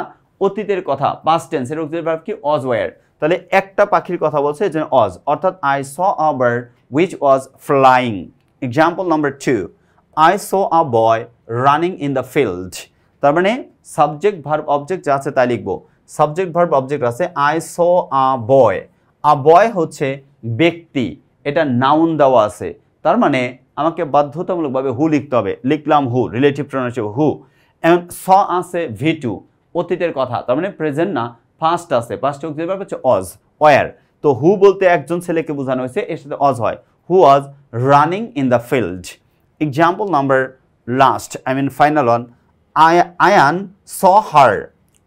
অতীতের কথা, পাস্ট টেন্সের অক্সিলারি ভার্ব কি, ওয়াজ ওয়্যার। তাহলে একটা পাখির কথা বলছে এর জন্য ওয়াজ, অর্থাৎ I saw a bird which was flying. Example number 2, I saw a boy running in the field. তার মানে সাবজেক্ট, ভার্ব, অবজেক্ট যা আছে তাই লিখবো। সাবজেক্ট, ভার্ব, অবজেক্ট আছে, আই স আ বয়, আ বয় হচ্ছে ব্যক্তি, এটা নাউন দেওয়া আছে, তার মানে আমাকে বাধ্যতামূলকভাবে হু লিখতে হবে, লিখলাম হু, রিলেটিভ প্রোনাউন হচ্ছে হু। এবং স আছে V2, অতীতের কথা, তার মানে প্রেজেন্ট না, পাস্ট আছে, পাস্ট অক্সিলারি ভার্ব হচ্ছে ওয়াজ, ওয়্যার। তো হু বলতে একজন ছেলেকে বোঝানো হয়েছে, এর সাথে ওয়াজ হয়, who was running in the field. Example number last, final one, Ayan saw her,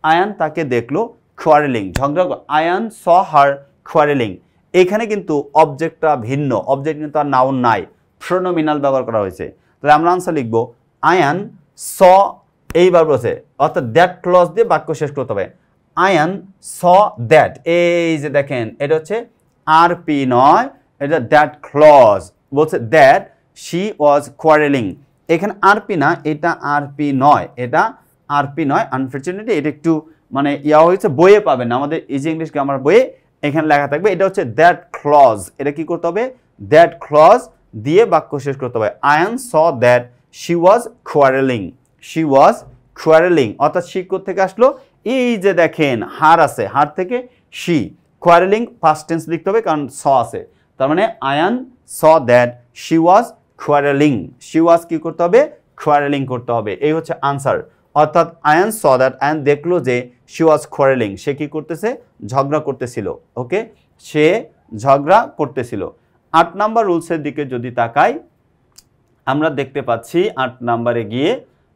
Ayan তাকে দেখলো কোয়ারেলিং, ঝগড়া, আয়ান স হার কোয়ারেলিং। এখানে কিন্তু অবজেক্টটা ভিন্ন, অবজেক্ট কিন্তু আর নাউন নাই, প্রোনোমিনাল ব্যবহার করা হয়েছে। তাহলে আমরা আনসার লিখবো আয়ান স, এইবার বলছে অর্থাৎ দ্যাট ক্লজ দিয়ে বাক্য শেষ করতে হবে। আয়ান স দ্যাট, এই যে দেখেন এটা হচ্ছে আর পি নয়, এটা দ্যাট ক্লজ, বলছে দ্যাট শি ওয়াজ কোয়ারেলিং। এখানে আরপি না, এটা আরপি নয়, এটা আরপি নয়, আনফর্চুনেটলি এটা একটু ইয়া হয়েছে, বইয়ে পাবেন না, আমাদের ইজি ইংলিশ গ্রামার বইয়ে এখানে লেখা থাকবে। এটা হচ্ছে দ্যাট ক্লজ, এটা কি করতে হবে, দ্যাট ক্লজ দিয়ে বাক্য শেষ করতে হবে। Ayan saw that she was quarrelling, she was quarrelling, অর্থাৎ শি থেকে আসলো, এই যে দেখেন হার আছে, হার থেকে শি, কোয়ারেলিং পাস্ট টেন্স লিখতে হবে কারণ স আছে, তার মানে Ayan saw that she was quarrelling, she was কি করতে হবে, কোয়ারেলিং করতে হবে। এই হচ্ছে আনসার, অর্থাৎ আয়ান স দ্যাট, আয়ান দেখলো যে শি ওয়াজ কোয়ারেলিং, সে কি করতেছে, ঝগড়া করতেছিল, ওকে, সে ঝগড়া করতেছিল। 8 নাম্বার রুলসের দিকে যদি তাকাই, আমরা দেখতে পাচ্ছি 8 নাম্বারে গিয়ে,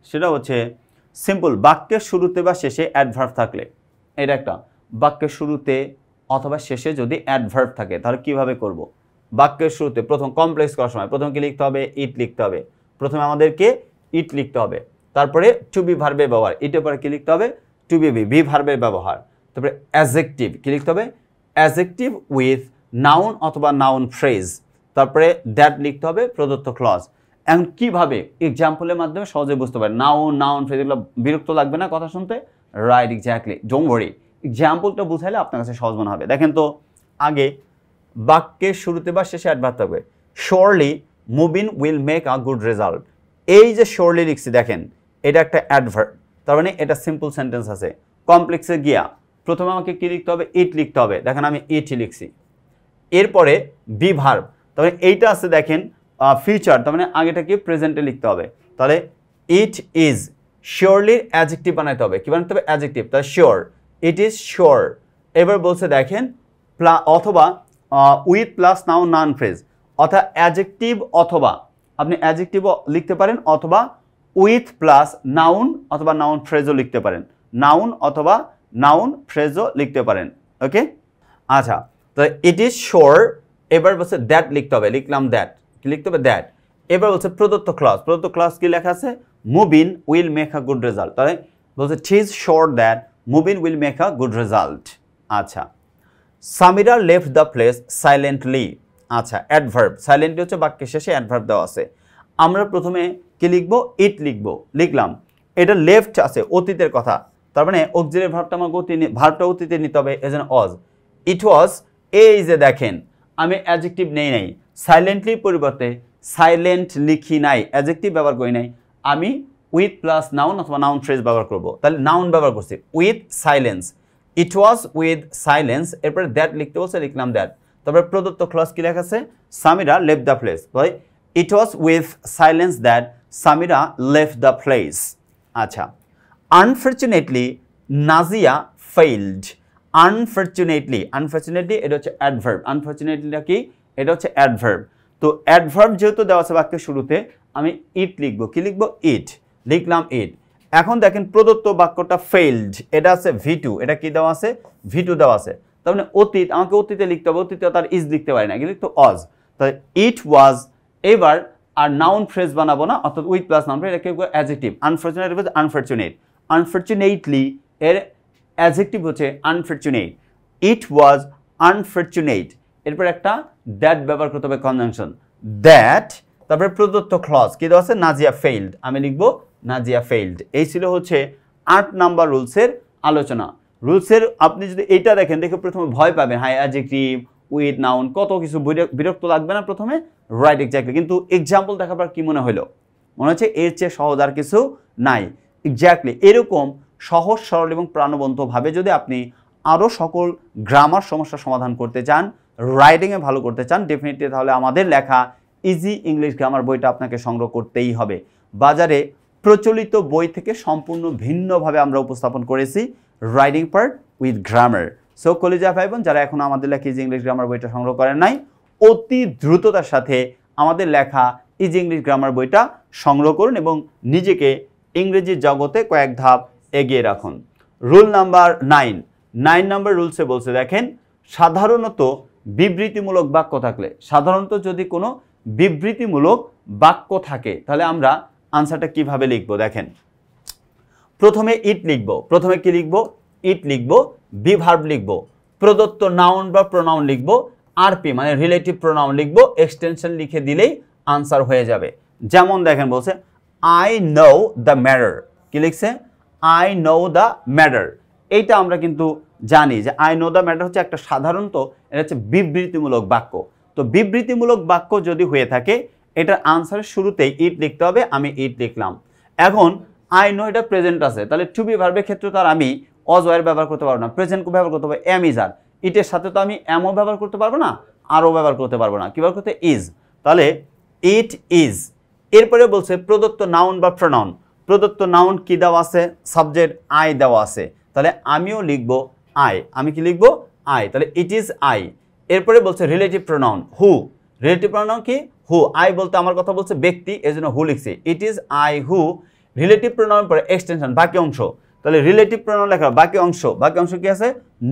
সেটা হচ্ছে সিম্পল, বাক্যের শুরুতে বা শেষে অ্যাডভার্ব থাকলে, এটা একটা বাক্যের শুরুতে অথবা শেষে যদি অ্যাডভার্ব থাকে তাহলে কিভাবে করব। বাক্যের শুরুতে প্রথম কমপ্লেক্স করার সময় প্রথম কি লিখতে হবে, ইট লিখতে হবে, প্রথমে আমাদেরকে ইট লিখতে হবে, তারপরে টু বি ভার্বের ব্যবহার, ইটের পরে কি লিখতে হবে, টু বি বি ভার্বের ব্যবহার, তারপরে অ্যাডজেক্টিভ কি লিখতে হবে, অ্যাডজেক্টিভ উইথ নাউন অথবা নাউন ফ্রেজ, তারপরে দ্যাট লিখতে হবে প্রদত্ত ক্লজ। এখন কিভাবে এক্সাম্পলের মাধ্যমে সহজে বুঝতে পারেন, নাউন, নাউন ফ্রেজ, এগুলো বিরক্ত লাগবে না কথা শুনতে, রাইট, এক্স্যাক্টলি, ডোন্ট ওয়ারি, এক্সাম্পলটা বুঝাইলে আপনার কাছে সহজ মনে হবে। দেখেন তো, আগে বাক্যের শুরুতে বা শেষে অ্যাডভার্ব থাকবে, surely Mubin will make a good result. এই যে শিওরলি লিখছি দেখেন, এটা একটা অ্যাডভার্ব, তার মানে এটা সিম্পল সেন্টেন্স আছে। কমপ্লেক্সে গিয়া প্রথমে আমাকে কি লিখতে হবে, ইট লিখতে হবে, দেখেন আমি ইটই লিখছি, এরপরে বি ভার্ব, তাহলে এইটা আছে দেখেন ফিউচার, তার মানে আগেটা কি প্রেজেন্টে লিখতে হবে, তাহলে ইট ইজ, শিওরলি অ্যাডজেক্টিভ বানাইতে হবে, কি বানাতে হবে, অ্যাডজেক্টিভ, তাহলে শিওর, ইট ইজ শিওর। এবার বলছে দেখেন অথবা with plus noun noun phrase, অর্থাৎ অ্যাডজেক্টিভ অথবা, আপনি অ্যাডজেক্টিভও লিখতে পারেন অথবা উইথ প্লাস নাউন অথবা নাউন ফ্রেজও লিখতে পারেন, নাউন অথবা নাউন ফ্রেজও লিখতে পারেন, ওকে। আচ্ছা, তো ইট ইজ শিওর, এবার বলছে দ্যাট লিখতে হবে, লিখলাম দ্যাট, কি লিখতে হবে, দ্যাট। এবার বলছে প্রদত্ত ক্লজ, প্রদত্ত ক্লজ কি লেখা আছে, Mubin will make a good result, তাহলে বলছে he is sure that Mubin will make a good result. আচ্ছা, Samira left the place silently, আচ্ছা অ্যাডভার্ব, সাইলেন্টলি হচ্ছে বাক্যের শেষে অ্যাডভার্ব দেওয়া আছে। আমরা প্রথমে কি লিখবো, ইট লিখবো, লিখলাম, এটা লেফট আছে অতীতের কথা, তার মানে অক্সিলারি ভার্বটা আমাকে ভার্বটা অতীতে নিতে হবে, এজন্য ওয়াজ, ইট ওয়াজ, এই যে দেখেন আমি অ্যাডজেক্টিভ নেই নাই, সাইলেন্টলি পরিবর্তে সাইলেন্ট লিখি নাই, অ্যাডজেক্টিভ ব্যবহার করি নাই, আমি উইথ প্লাস নাউন অথবা নাউন ফ্রেজ ব্যবহার করব। তাহলে নাউন ব্যবহার করছি with silence, it was with silence, এরপরে দ্যাট লিখতে বলছে, লিখলাম দ্যাট। তারপরে প্রদত্ত ক্লজ কি লেখা আছে, সামিরা লেফট দ্য প্লেস, তাই it was with silence that Samira left the place. আচ্ছা, unfortunately Nazia failed. Unfortunately, unfortunately এটা হচ্ছে অ্যাডভার্ব, আনফর্চুনেটলিটা কি, এটা হচ্ছে অ্যাডভার্ব। তো অ্যাডভার্ব যেহেতু দেওয়া আছে বাক্যের শুরুতে, আমি ইট লিখব, কি লিখব, ইট, লিখলাম ইট। এখন দেখেন প্রদত্ত বাক্যটা ফেইলড, এটা আছে ভি2, এটা কি দেওয়া আছে, ভি2 দেওয়া আছে, তার মানে অতীত, আমাকে অতীতে লিখতে হবে, অতীতে তার ইজ লিখতে পারি না, কি লিখতে ওয়াজ, তাহলে ইট ওয়াজ। এবার আর নাউন ফ্রেজ বানাবো না, অর্থাৎ উইথ প্লাস নাউন ফ্রেজ, এটাকে অ্যাডজেক্টিভ, আনফর্চুনেট আনফর্চুনেট, আনফর্চুনেটলি এর অ্যাডজেক্টিভ হচ্ছে আনফর্চুনেট, ইট ওয়াজ আনফর্চুনেট, এরপর একটা দ্যাট ব্যবহার করতে হবে, কনজাংশন দ্যাট, তারপরে প্রদত্ত ক্লজ কি দেওয়া আছে, নাজিয়া ফেইলড, আমি লিখব নাজিয়া ফেইলড। এই ছিল হচ্ছে 8 নাম্বার রুলসের আলোচনা। রুলসের আপনি যদি এইটা দেখেন, দেখে প্রথমে ভয় পাবেন, হাই অ্যাডজেক্টিভ উইথ নাউন, কত কিছু বিরক্ত লাগবে না প্রথমে, রাইট এক্স্যাক্টলি, কিন্তু এক্সাম্পল দেখার পর কি মনে হলো, মনে হচ্ছে এর চেয়ে সহজ আর কিছু নাই। এক্স্যাক্টলি এরকম সহজ সরল এবং প্রাণবন্তভাবে যদি আপনি আরও সকল গ্রামার সমস্যার সমাধান করতে চান, রাইটিংয়ে ভালো করতে চান, ডেফিনেটলি তাহলে আমাদের লেখা ইজি ইংলিশ গ্রামার বইটা আপনাকে সংগ্রহ করতেই হবে। বাজারে প্রচলিত বই থেকে সম্পূর্ণ ভিন্নভাবে আমরা উপস্থাপন করেছি writing part with grammar. So কলিজা ভাই বোন, যারা এখনও আমাদের লেখা ইজি ইংলিশ গ্রামার বইটা সংগ্রহ করেন নাই, অতি দ্রুততার সাথে আমাদের লেখা ইজি ইংলিশ গ্রামার বইটা সংগ্রহ করুন এবং নিজেকে ইংরেজি জগতে কয়েক ধাপ এগিয়ে রাখুন। রুল নাম্বার 9 নাম্বার রুলসে বলছে, দেখেন সাধারণত বিবৃতিমূলক বাক্য থাকলে, সাধারণত যদি কোনো বিবৃতিমূলক বাক্য থাকে তাহলে আমরা আনসারটা কিভাবে লিখব, দেখেন প্রথমে ইট লিখব, প্রথমে কি লিখব, ইট লিখব, বি ভার্ব লিখব, প্রদত্ত নাউন বা প্রোনাউন লিখব, আরপি মানে রিলেটিভ প্রোনাউন লিখব, এক্সটেনশন লিখে দিলেই আনসার হয়ে যাবে। যেমন দেখেন বলছে আই নো দ্য ম্যাটার, কি লিখছে, আই নো দ্য ম্যাটার। এইটা আমরা কিন্তু জানি যে আই নো দ্য ম্যাটার হচ্ছে একটা সাধারণত এটা হচ্ছে বিবৃতিমূলক বাক্য। তো বিবৃতিমূলক বাক্য যদি হয়ে থাকে, এটার আনসারের শুরুতেই ইট লিখতে হবে, আমি ইট লিখলাম। এখন আই নো এটা প্রেজেন্ট আছে, তাহলে টু বি ভার্বের ক্ষেত্রে তো আর আমি অজ ওয়ার ব্যবহার করতে পারবো না, প্রেজেন্ট ব্যবহার করতে হবে এম ইজ আর, ইটের সাথে তো আমি এমও ব্যবহার করতে পারবো না, আরও ব্যবহার করতে পারবো না, কি ব্যবহার করতে, ইজ, তাহলে ইট ইজ। এরপরে বলছে প্রদত্ত নাউন বা প্রোনাউন, প্রদত্ত নাউন কি দেওয়া আছে, সাবজেক্ট আই দেওয়া আছে, তাহলে আমিও লিখব আই, আমি কি লিখব আই, তাহলে ইট ইজ আই। এরপরে বলছে relative pronoun who, relative pronoun কি হু, আই বলতে আমার কথা বলছে ব্যক্তি, এজন্য হু লিখছি, it is I who. Relative pronoun পরে এক্সটেনশন বাকি অংশ, তাহলে রিলেটিভ প্রোনাউন লেখা বাকি অংশ, বাকি অংশ কি আছে,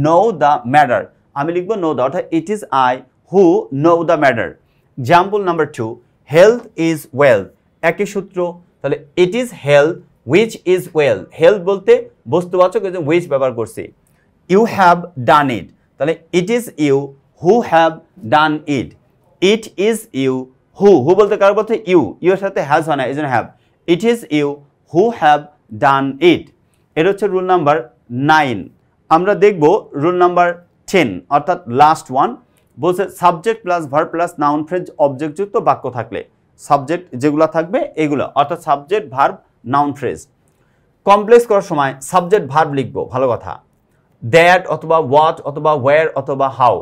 নো দ্য ম্যাটার, আমি লিখব নো দ্য, অর্থাৎ it is I who know the matter. Example number 2, health is wealth, একই সূত্র, তাহলে it is health which is well, health বলতে বস্তুবাচক এজন্য হুইচ ব্যবহার করছি। ইউ হ্যাভ ডান ইট, তাহলে it is you who have done it, it is you who, who বলতে কার বলতে ইউ, ইউর সাথে হ্যাজ হয় না এজন্য have, it is you who have done it. এটা হচ্ছে রুল নাম্বার 9। আমরা দেখব রুল নাম্বার 10 অর্থাৎ লাস্ট ওয়ান, বলছে subject plus verb plus noun phrase অবজেক্টযুক্ত বাক্য থাকলে, সাবজেক্ট যেগুলো থাকবে এগুলো, অর্থাৎ subject verb noun phrase. Complex করার সময় সাবজেক্ট ভার্ব লিখবো, ভালো কথা, দ্যাট অথবা হোয়াট অথবা ওয়্যার অথবা হাউ,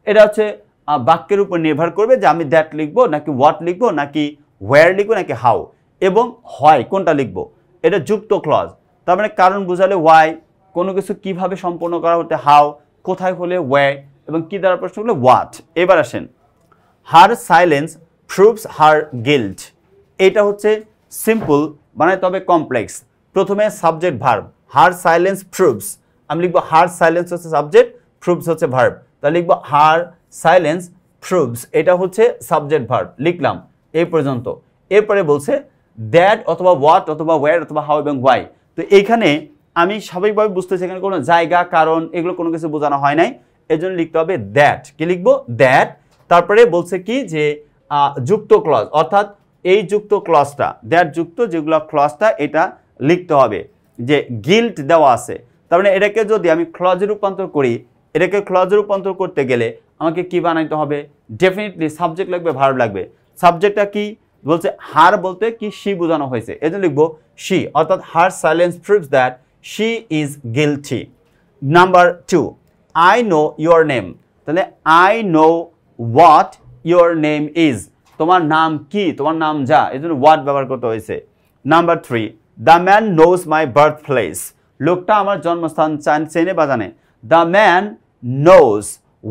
এটা হচ্ছে বাক্যের উপর নির্ভর করবে যে আমি দ্যাট লিখবো নাকি হোয়াট লিখবো নাকি ওয়্যার লিখবো নাকি হাউ, এবং হয় কোনটা লিখবো, এটা যুক্ত ক্লজ, তার মানে কারণ বোঝালে ওয়াই, কোনো কিছু কিভাবে সম্পন্ন করা হতে হাউ, কোথায় হলে ওয়ে, এবং কি দ্বারা প্রশ্ন হলে হোয়াট। এবার আসেন হার সাইলেন্স প্রুভস হার গিল্ট, এটা হচ্ছে সিম্পল মানে তবে কমপ্লেক্স। প্রথমে সাবজেক্ট ভার্ব, হার সাইলেন্স প্রুভস, আমি লিখবো হার সাইলেন্স হচ্ছে সাবজেক্ট, প্রুভস হচ্ছে ভার্ব, তাহলে লিখবো হার সাইলেন্স প্রুভস, এটা হচ্ছে সাবজেক্ট ভার্ব, লিখলাম এই পর্যন্ত। এরপরে বলছে দ্যাট অথবা হোয়াট অথবা ওয়্যার অথবা হাউ এবং ওয়াই, তো এইখানে আমি স্বাভাবিকভাবে বুঝতেছি এখানে কোনো জায়গা কারণ এগুলো কোনো কিছু বোঝানো হয় নাই, এই জন্য লিখতে হবে দ্যাট, কি লিখবো দ্যাট। তারপরে বলছে কি যে যুক্ত ক্লজ, অর্থাৎ এই যুক্ত ক্লজটা, দ্যাট যুক্ত যেগুলো ক্লজটা এটা লিখতে হবে যে গিল্ট দেওয়া আছে, তার মানে এটাকে যদি আমি ক্লজে রূপান্তর করি, এটাকে ক্লজে রূপান্তর করতে গেলে আমাকে কি বানাইতে হবে, ডেফিনেটলি সাবজেক্ট লাগবে ভার্ব লাগবে। সাবজেক্টটা কি, বলছে হার বলতে কি শি বোঝানো হয়েছে, এজন্য লিখবো শি, অর্থাৎ her silence proves that she is guilty. Number 2, I know your name, তাহলে I know what your name is, তোমার নাম কি, তোমার নাম যা, এজন্য হোয়াট ব্যবহার করতে হয়েছে। Number 3, the man knows my birth place, লোকটা আমার জন্মস্থান চেনে বা জানে। The man knows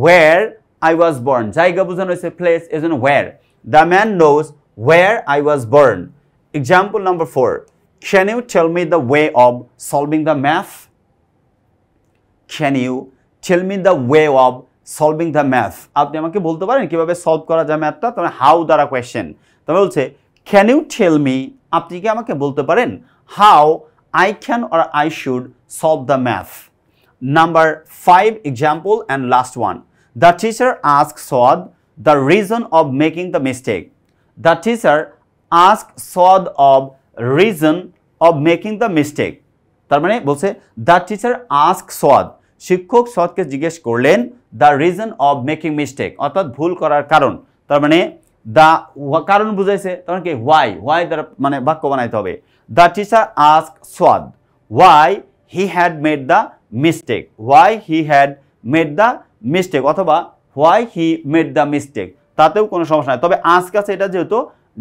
where I was born, জায়গা বোঝানো হয়েছে প্লেস, এজন্য where. The man knows where I was born. Example number 4, can you tell me the way of solving the math, can you tell me the way of solving the math, আপনি আমাকে বলতে পারেন কিভাবে solve করা যায় ম্যাথটা, তবে how দ্বারা কোয়েশ্চেন, তবে বলছে ক্যান ইউ টেল মি, আপনি কি আমাকে বলতে পারেন how I can or I should solve the math. Number 5 example and last one, the teacher ask Sowad the reason of making the mistake, the teacher ask Sowad of reason of making the mistake, তার মানে বলছে the teacher ask সোয়াদ, শিক্ষক সোয়াদকে জিজ্ঞেস করলেন the reason of making mistake, অর্থাৎ ভুল করার কারণ, তার মানে দ্য কারণ বুঝাইছে, তার মানে কি হোয়াই দ্বারা মানে বাক্য বানাইতে হবে। The teacher ask Sowad why he had made the mistake, why he had made the mistake, অথবা why he made the mistake, তাতেও কোনো সমস্যা নাই। তবে আজকে আছে এটা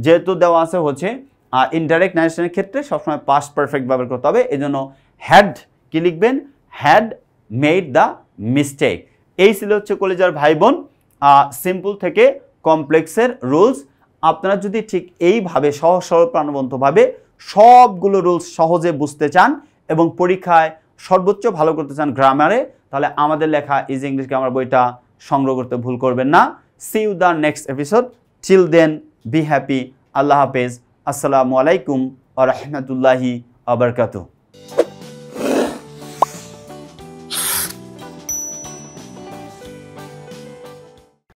যেহেতু দেওয়া আছে হচ্ছে ইনডাইরেক্ট নারেশনের ক্ষেত্রে সবসময় পাস্ট পারফেক্ট ব্যবহার করতে হবে, এই জন্য হ্যাড কি লিখবেন, হ্যাড মেড দ্য মিস্টেক। এই ছিল হচ্ছে কলেজার ভাই বোন সিম্পল থেকে কমপ্লেক্সের রুলস। আপনারা যদি ঠিক এইভাবে সহজ সরল প্রাণবন্তভাবে সবগুলো রুলস সহজে বুঝতে চান এবং পরীক্ষায় সর্বোচ্চ ভালো করতে চান গ্রামারে, তাহলে আমাদের লেখা ইজি ইংলিশ গ্রামার বইটা সংগ্রহ করতে ভুল করবেন না। See you the next episode, till then be happy, আল্লাহ হাফেজ, আসসালামু আলাইকুম ওয়া রাহমাতুল্লাহি ওয়া বারাকাতুহু।